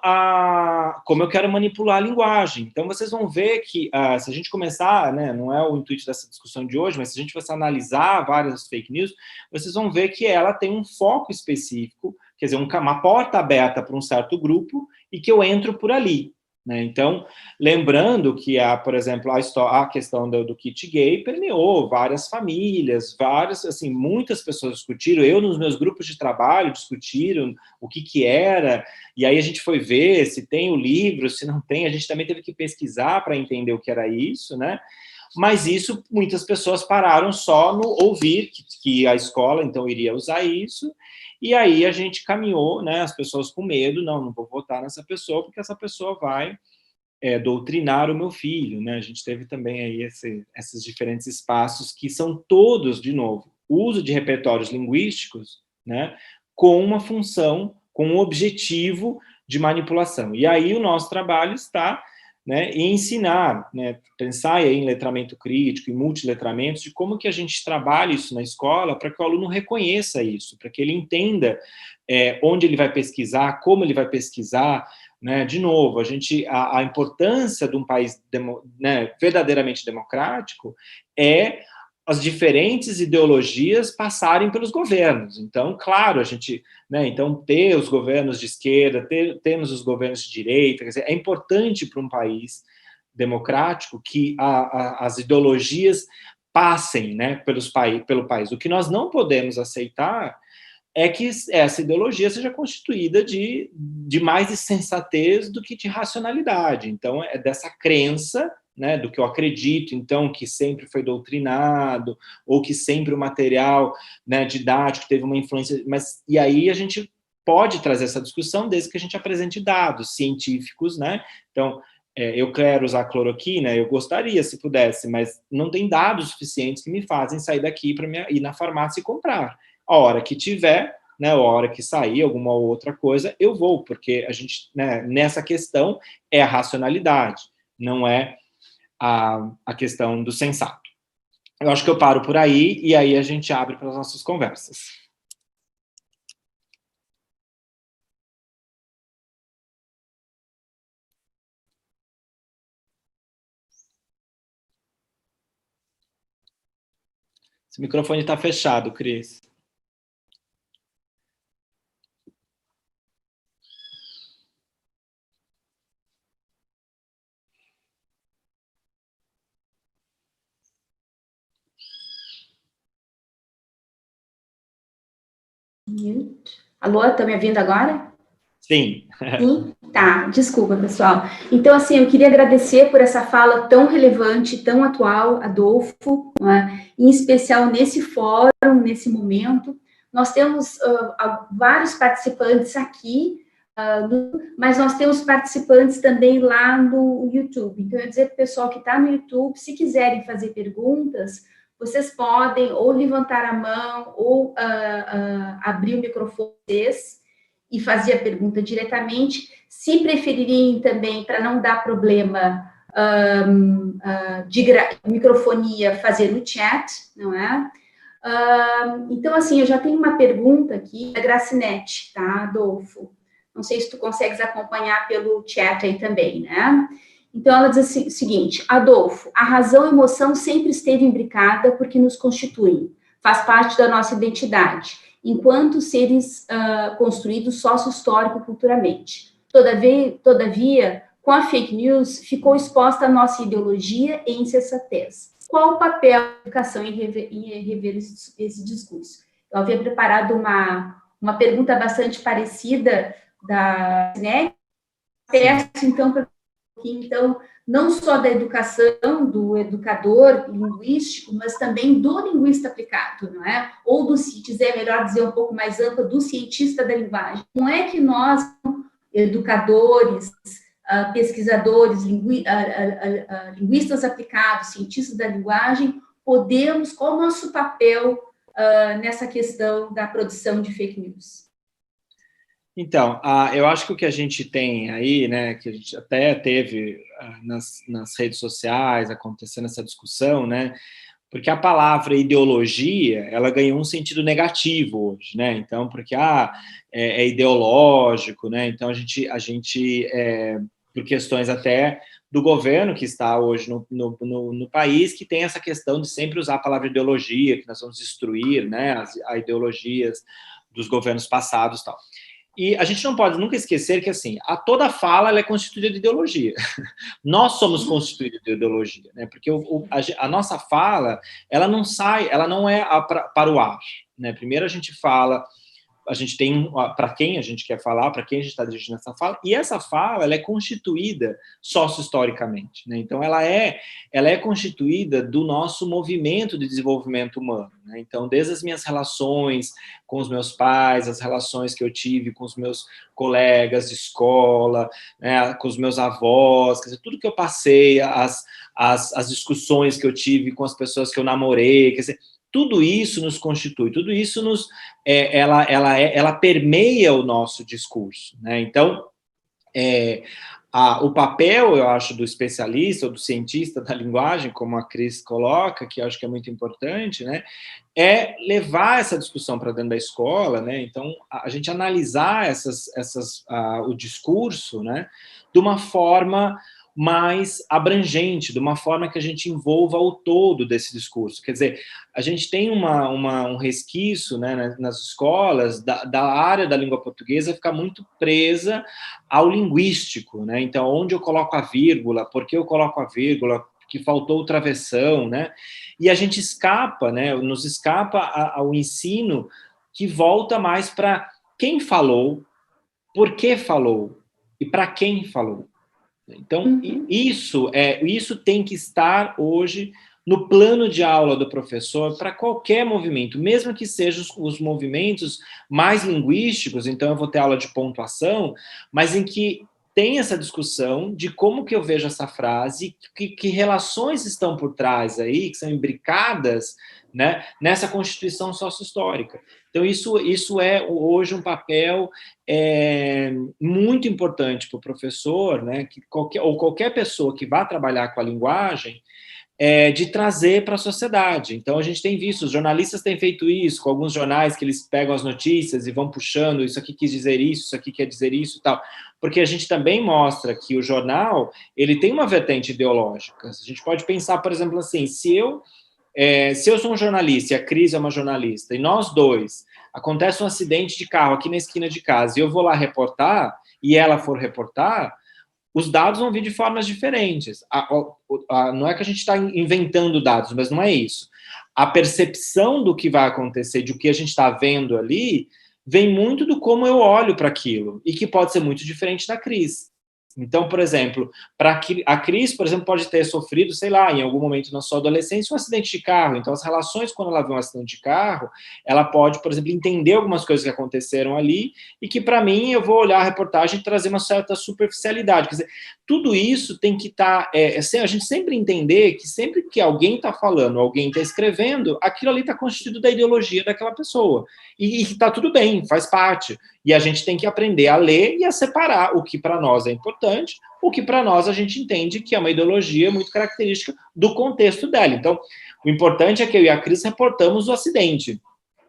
como eu quero manipular a linguagem. Então, vocês vão ver que, se a gente começar, né, não é o intuito dessa discussão de hoje, mas se a gente fosse analisar várias fake news, vocês vão ver que ela tem um foco específico, quer dizer, uma porta aberta para um certo grupo e que eu entro por ali. Né? Então, lembrando que, por exemplo, a questão do kit gay permeou várias famílias, assim, muitas pessoas discutiram, eu nos meus grupos de trabalho discutiram o que era, e aí a gente foi ver se tem o livro, se não tem, a gente também teve que pesquisar para entender o que era isso, né? Mas isso, muitas pessoas pararam só no ouvir que a escola, então, iria usar isso, e aí a gente caminhou, né, as pessoas com medo, não vou votar nessa pessoa, porque essa pessoa vai doutrinar o meu filho, né? A gente teve também aí esses diferentes espaços que são todos, de novo, uso de repertórios linguísticos, né, com uma função, com um objetivo de manipulação. E aí o nosso trabalho está, né, em ensinar, né, pensar aí em letramento crítico, em multiletramentos, de como que a gente trabalha isso na escola para que o aluno reconheça isso, para que ele entenda onde ele vai pesquisar, como ele vai pesquisar, né? De novo, a importância de um país né, verdadeiramente democrático é as diferentes ideologias passarem pelos governos. Então, claro, né, então ter os governos de esquerda, temos os governos de direita, quer dizer, é importante para um país democrático que as ideologias passem, né, pelo país. O que nós não podemos aceitar é que essa ideologia seja constituída de mais de sensatez do que de racionalidade. Então, é dessa crença, né, do que eu acredito, então, que sempre foi doutrinado, ou que sempre o material, né, didático teve uma influência, e aí a gente pode trazer essa discussão desde que a gente apresente dados científicos, né, então, eu quero usar cloroquina, eu gostaria se pudesse, mas não tem dados suficientes que me fazem sair daqui para ir na farmácia e comprar. A hora que tiver, né, a hora que sair alguma outra coisa, eu vou, porque a gente, né, nessa questão, é a racionalidade, não é a questão do sensato. Eu acho que eu paro por aí, e aí a gente abre para as nossas conversas. Esse microfone está fechado, Cris. Alô, tá me ouvindo agora? Sim. Sim? Tá, desculpa, pessoal. Então, assim, eu queria agradecer por essa fala tão relevante, tão atual, Adolfo, né? Em especial nesse fórum, nesse momento. Nós temos vários participantes aqui, mas nós temos participantes também lá no YouTube. Então, eu ia dizer para o pessoal que está no YouTube, se quiserem fazer perguntas, vocês podem ou levantar a mão ou abrir o microfone e fazer a pergunta diretamente. Se preferirem também, para não dar problema de microfonia, fazer no chat, não é? Então, assim, eu já tenho uma pergunta aqui da Gracinete, tá, Adolfo? Não sei se tu consegues acompanhar pelo chat aí também, né? Então, ela diz assim, o seguinte: Adolfo, a razão e a emoção sempre esteve imbricada porque nos constituem, faz parte da nossa identidade, enquanto seres construídos sócio-histórico-culturalmente. Todavia, Com a fake news, ficou exposta a nossa ideologia e insensatez. Qual o papel da educação em rever esse discurso? Eu havia preparado uma pergunta bastante parecida da Cinec. Peço, então, para não só da educação, do educador linguístico, mas também do linguista aplicado, não é? Ou do, se quiser melhor dizer um pouco mais amplo, do cientista da linguagem. Como é que nós, educadores, pesquisadores, linguistas aplicados, cientistas da linguagem, podemos, qual o nosso papel nessa questão da produção de fake news? Então, eu acho que o que a gente tem aí, né, que a gente até teve nas redes sociais acontecendo essa discussão, né, porque a palavra ideologia, ela ganhou um sentido negativo hoje, né, então, porque é ideológico, né, então a gente por questões até do governo que está hoje no país, que tem essa questão de sempre usar a palavra ideologia, que nós vamos destruir, né, as ideologias dos governos passados e tal. E a gente não pode nunca esquecer que, assim, toda fala ela é constituída de ideologia. Nós somos constituídos de ideologia, né? Porque a nossa fala, ela não sai, ela não é para o ar, né? Primeiro a gente fala, a gente tem para quem a gente quer falar, para quem a gente está dirigindo essa fala, e essa fala, ela é constituída socio-historicamente, né? Então, ela é constituída do nosso movimento de desenvolvimento humano, né? Então, desde as minhas relações com os meus pais, as relações que eu tive com os meus colegas de escola, né, com os meus avós, quer dizer, tudo que eu passei, as discussões que eu tive com as pessoas que eu namorei, quer dizer, tudo isso nos constitui, tudo isso ela permeia o nosso discurso, né? Então, o papel, eu acho, do especialista ou do cientista da linguagem, como a Cris coloca, que eu acho que é muito importante, né, é levar essa discussão para dentro da escola, né? Então, a gente analisar o discurso, né, de uma forma mais abrangente, de uma forma que a gente envolva o todo desse discurso. Quer dizer, a gente tem um resquício, né, nas escolas da área da língua portuguesa ficar muito presa ao linguístico, né? Então, onde eu coloco a vírgula, por que eu coloco a vírgula, que faltou o travessão, né? E a gente escapa, né, nos escapa ao ensino que volta mais para quem falou, por que falou e para quem falou. Então, isso tem que estar hoje no plano de aula do professor para qualquer movimento, mesmo que sejam os movimentos mais linguísticos, então eu vou ter aula de pontuação, mas em que tem essa discussão de como que eu vejo essa frase, que relações estão por trás aí, que são imbricadas, né, nessa constituição sócio-histórica. Então, isso é hoje um papel muito importante para o professor, né, que qualquer pessoa que vá trabalhar com a linguagem, de trazer para a sociedade. Então, a gente tem visto, os jornalistas têm feito isso, com alguns jornais que eles pegam as notícias e vão puxando, isso aqui quis dizer isso aqui quer dizer isso e tal, porque a gente também mostra que o jornal, ele tem uma vertente ideológica. A gente pode pensar, por exemplo, assim, se eu sou um jornalista e a Cris é uma jornalista, e nós dois, acontece um acidente de carro aqui na esquina de casa, e eu vou lá reportar, e ela for reportar, os dados vão vir de formas diferentes. Não é que a gente está inventando dados, mas não é isso. A percepção do que vai acontecer, de o que a gente está vendo ali, vem muito do como eu olho para aquilo, e que pode ser muito diferente da Cris. Então, por exemplo, a Cris, por exemplo, pode ter sofrido, sei lá, em algum momento na sua adolescência, um acidente de carro. Então, as relações, quando ela vê um acidente de carro, ela pode, por exemplo, entender algumas coisas que aconteceram ali e que, para mim, eu vou olhar a reportagem e trazer uma certa superficialidade. Quer dizer, tudo isso tem que estar... a gente sempre entender que sempre que alguém está falando, alguém está escrevendo, aquilo ali está constituído da ideologia daquela pessoa. E está tudo bem, faz parte. E a gente tem que aprender a ler e a separar o que para nós é importante, o que para nós a gente entende que é uma ideologia muito característica do contexto dela. Então, o importante é que eu e a Cris reportamos o acidente.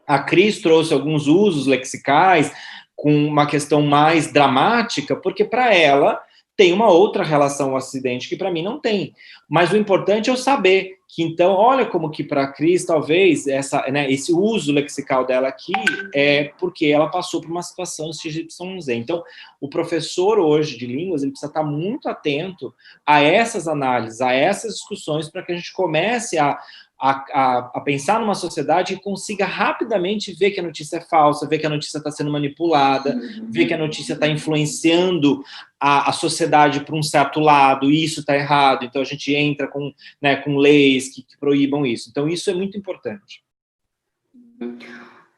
A Cris trouxe alguns usos lexicais com uma questão mais dramática, porque para ela tem uma outra relação ao acidente que para mim não tem. Mas o importante é eu saber que então, olha como que para a Cris, talvez, esse uso lexical dela aqui é porque ela passou por uma situação XYZ. Então, o professor hoje de línguas, ele precisa estar muito atento a essas análises, a essas discussões, para que a gente comece a pensar numa sociedade que consiga rapidamente ver que a notícia é falsa, ver que a notícia está sendo manipulada, ver que a notícia está influenciando a sociedade para um certo lado, e isso está errado, então a gente entra com leis que proíbam isso. Então, isso é muito importante.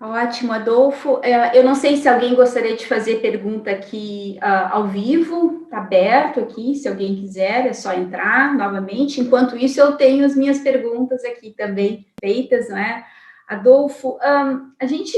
Ótimo, Adolfo. Eu não sei se alguém gostaria de fazer pergunta aqui ao vivo, está aberto aqui, se alguém quiser, é só entrar novamente. Enquanto isso, eu tenho as minhas perguntas aqui também feitas, não é? Adolfo, a gente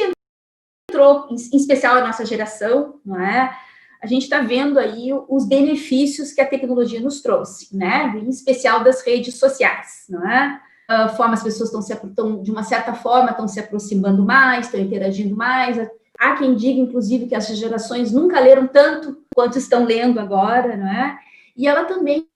entrou, em especial a nossa geração, não é? A gente está vendo aí os benefícios que a tecnologia nos trouxe, né? Em especial das redes sociais, não é? As pessoas estão, de uma certa forma, estão se aproximando mais, estão interagindo mais. Há quem diga, inclusive, que essas gerações nunca leram tanto quanto estão lendo agora, não é? E ela também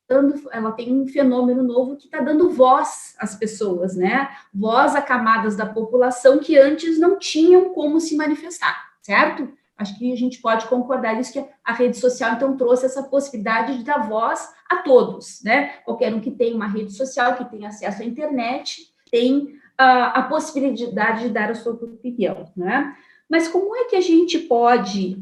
ela tem um fenômeno novo que está dando voz às pessoas, né? Voz a camadas da população que antes não tinham como se manifestar, certo? Acho que a gente pode concordar nisso, que a rede social, então, trouxe essa possibilidade de dar voz a todos, né? Qualquer um que tem uma rede social, que tem acesso à internet, tem a possibilidade de dar a sua opinião, né? Mas como é que a gente pode,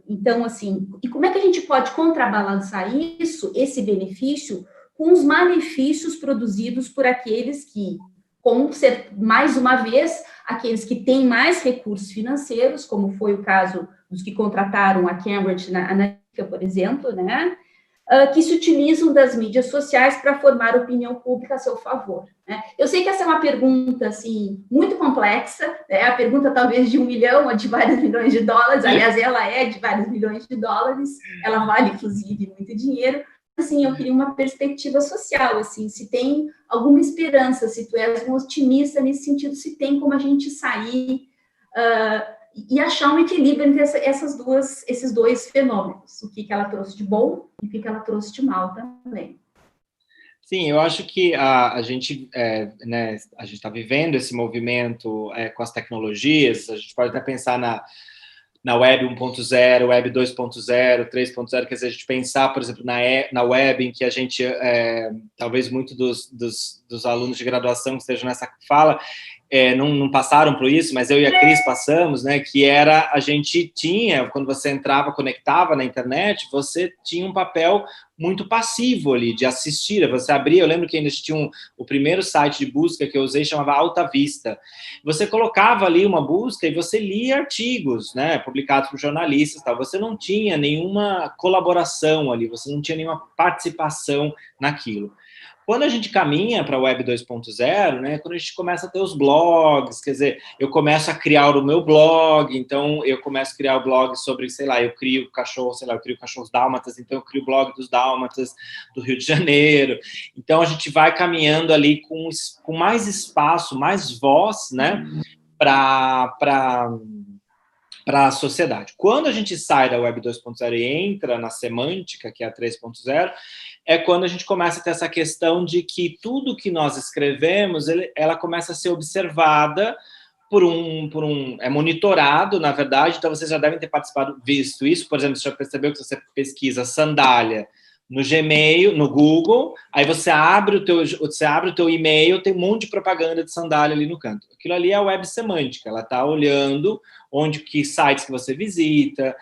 então, assim, e como é que a gente pode contrabalançar esse benefício, com os malefícios produzidos por aqueles que, mais uma vez, aqueles que têm mais recursos financeiros, como foi o caso dos que contrataram a Cambridge Analytica, por exemplo, né? Que se utilizam das mídias sociais para formar opinião pública a seu favor, né? Eu sei que essa é uma pergunta, assim, muito complexa, né? A pergunta talvez de 1 milhão ou de vários milhões de dólares, aliás, ela é de vários milhões de dólares, ela vale, inclusive, muito dinheiro. Assim, eu queria uma perspectiva social, assim, se tem alguma esperança, se tu és um otimista nesse sentido, se tem como a gente sair e achar um equilíbrio entre esses dois fenômenos, o que ela trouxe de bom e o que ela trouxe de mal também. Sim, eu acho que a gente está vivendo esse movimento com as tecnologias. A gente pode até pensar na Web 1.0, Web 2.0, 3.0, quer dizer, a gente pensar, por exemplo, na Web, em que a gente, talvez muitos dos alunos de graduação que estejam nessa fala, não passaram por isso, mas eu e a Cris passamos, né, que era, a gente tinha, quando você entrava, conectava na internet, você tinha um papel muito passivo ali, de assistir, você abria, eu lembro que ainda tinha o primeiro site de busca que eu usei, chamava Alta Vista, você colocava ali uma busca e você lia artigos, né, publicados por jornalistas, tal. Você não tinha nenhuma colaboração ali, você não tinha nenhuma participação naquilo. Quando a gente caminha para a Web 2.0, né, quando a gente começa a ter os blogs, quer dizer, eu começo a criar o meu blog, então eu começo a criar o blog sobre, sei lá, eu crio cachorros dálmatas, então eu crio o blog dos dálmatas do Rio de Janeiro. Então a gente vai caminhando ali com mais espaço, mais voz, né, para a sociedade. Quando a gente sai da Web 2.0 e entra na semântica, que é a 3.0, é quando a gente começa a ter essa questão de que tudo que nós escrevemos, ela começa a ser observada é monitorado, na verdade. Então, vocês já devem ter visto isso. Por exemplo, você já percebeu que você pesquisa sandália no Gmail, no Google, aí você abre o teu e-mail, tem um monte de propaganda de sandália ali no canto. Aquilo ali é a web semântica, ela está olhando que sites que você visita,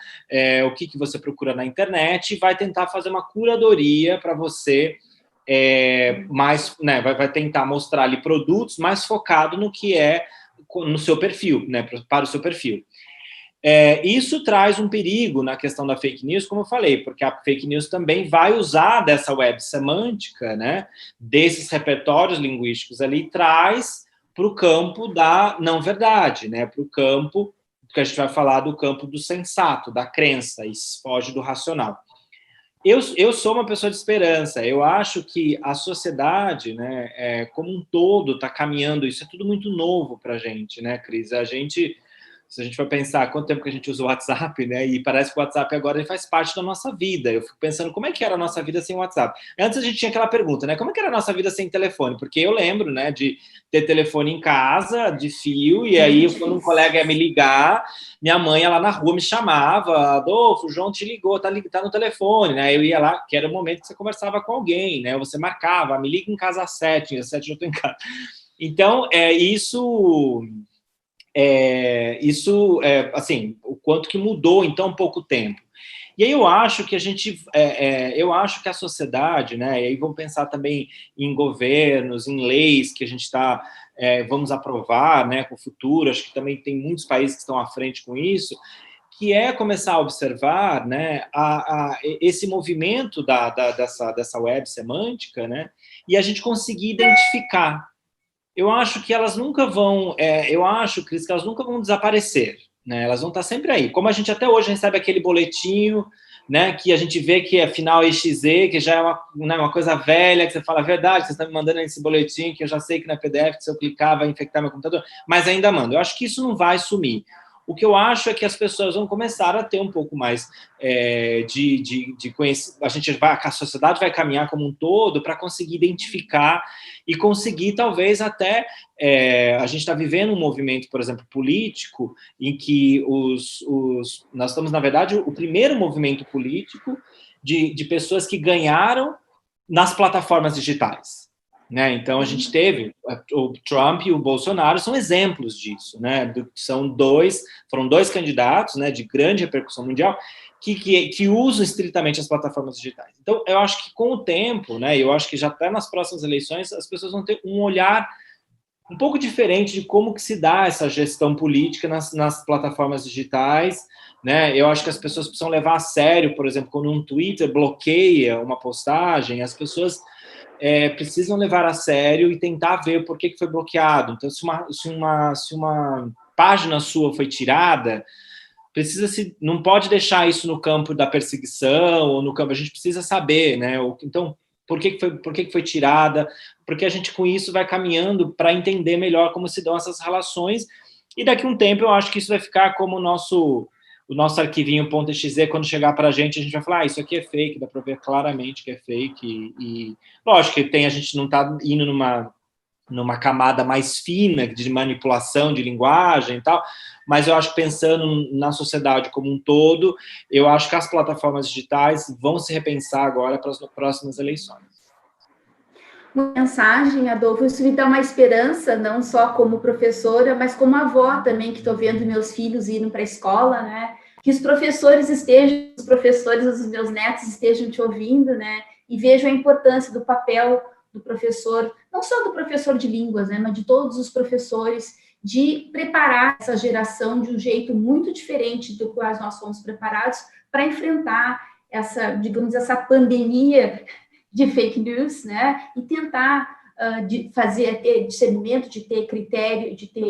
o que você procura na internet, e vai tentar fazer uma curadoria para você, mais, né, vai tentar mostrar ali produtos mais focado no que é no seu perfil, né, para o seu perfil. Isso traz um perigo na questão da fake news, como eu falei, porque a fake news também vai usar dessa web semântica, né, desses repertórios linguísticos ali, traz para o campo da não verdade, né, para o campo que a gente vai falar do campo do sensato, da crença, isso foge do racional. Eu sou uma pessoa de esperança. Eu acho que a sociedade, né, como um todo, está caminhando. Isso é tudo muito novo para a gente, né, Cris? A gente se a gente for pensar quanto tempo que a gente usa o WhatsApp, né? E parece que o WhatsApp agora ele faz parte da nossa vida. Eu fico pensando como é que era a nossa vida sem o WhatsApp. Antes a gente tinha aquela pergunta, né? Como é que era a nossa vida sem telefone? Porque eu lembro, né, de ter telefone em casa, de fio, e aí quando um colega ia me ligar, minha mãe lá na rua me chamava, Adolfo, o João te ligou, tá no telefone, né? Eu ia lá, que era o momento que você conversava com alguém, né? Você marcava, me liga em casa às 7, às 7 eu tô em casa. Então, assim, o quanto que mudou em tão pouco tempo. E aí eu acho que eu acho que a sociedade, né, e aí vamos pensar também em governos, em leis que a gente vamos aprovar, né, com o futuro, acho que também tem muitos países que estão à frente com isso, que é começar a observar, né, esse movimento dessa web semântica, né, e a gente conseguir identificar. Eu acho que elas nunca vão, Cris, que elas nunca vão desaparecer, né? Elas vão estar sempre aí. Como a gente até hoje recebe aquele boletinho, né, que a gente vê que é final EXE, que já é uma coisa velha, que você fala a verdade, você está me mandando esse boletim, que eu já sei que na PDF, que se eu clicar vai infectar meu computador, mas ainda manda. Eu acho que isso não vai sumir. O que eu acho é que as pessoas vão começar a ter um pouco mais de conhecimento. A sociedade vai caminhar como um todo para conseguir identificar e conseguir, talvez, até... a gente está vivendo um movimento, por exemplo, político, em que nós estamos, na verdade, o primeiro movimento político de pessoas que ganharam nas plataformas digitais. Né? Então, a gente teve o Trump e o Bolsonaro são exemplos disso, né? Foram dois candidatos, né, de grande repercussão mundial que usam estritamente as plataformas digitais. Então, eu acho que com o tempo, né, eu acho que já até nas próximas eleições as pessoas vão ter um olhar um pouco diferente de como que se dá essa gestão política nas plataformas digitais, né? Eu acho que as pessoas precisam levar a sério, por exemplo, quando um Twitter bloqueia uma postagem, as pessoas precisam levar a sério e tentar ver por que foi bloqueado. Então, se uma página sua foi tirada, não pode deixar isso no campo da perseguição, ou no campo, a gente precisa saber, né? Então, por que foi tirada? Porque a gente, com isso, vai caminhando para entender melhor como se dão essas relações, e daqui a um tempo eu acho que isso vai ficar como o nosso arquivinho .exe, quando chegar para a gente vai falar, isso aqui é fake, dá para ver claramente que é fake, e lógico que a gente não está indo numa camada mais fina de manipulação de linguagem e tal, mas eu acho que pensando na sociedade como um todo, eu acho que as plataformas digitais vão se repensar agora para as próximas eleições. Uma mensagem, Adolfo, isso me dá uma esperança, não só como professora, mas como avó também, que estou vendo meus filhos indo para a escola, né? Que os professores, os meus netos estejam te ouvindo, né? E vejam a importância do papel do professor, não só do professor de línguas, né? Mas de todos os professores, de preparar essa geração de um jeito muito diferente do qual nós fomos preparados para enfrentar essa pandemia de fake news, né? E tentar ter discernimento, de ter critério, de ter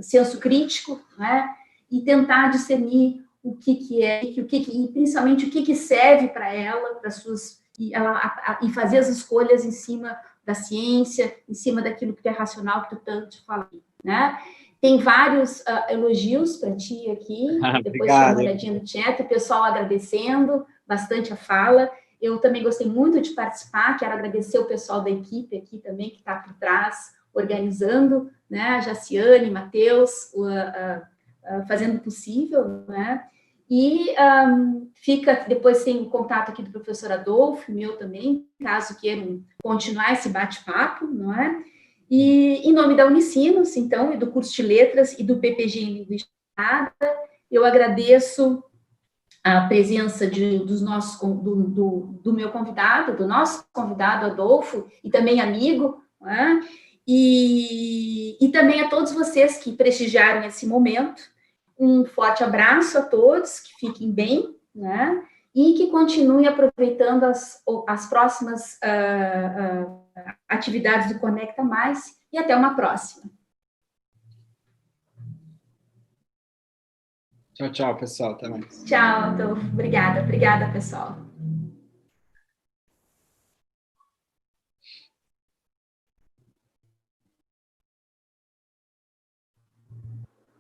senso crítico, né? E tentar discernir o que é, e principalmente o que serve para ela, para suas e fazer as escolhas em cima da ciência, em cima daquilo que é racional, que tu tanto falei, né? Tem vários elogios para ti aqui, depois dá uma olhadinha no chat, o pessoal agradecendo bastante a fala. Eu também gostei muito de participar, quero agradecer o pessoal da equipe aqui também, que está por trás, organizando, né? A Jaciane, Matheus, fazendo o possível, né? E depois tem o contato aqui do professor Adolfo, meu também, caso queiram continuar esse bate-papo, não é? E em nome da Unicinos, então, e do curso de Letras e do PPG em Linguística, eu agradeço a presença do meu convidado, do nosso convidado Adolfo, e também amigo, né? E também a todos vocês que prestigiaram esse momento. Um forte abraço a todos, que fiquem bem, né? E que continuem aproveitando as próximas atividades do Conecta Mais, e até uma próxima. Tchau, pessoal. Até mais. Tchau, Adolfo. Obrigada, pessoal.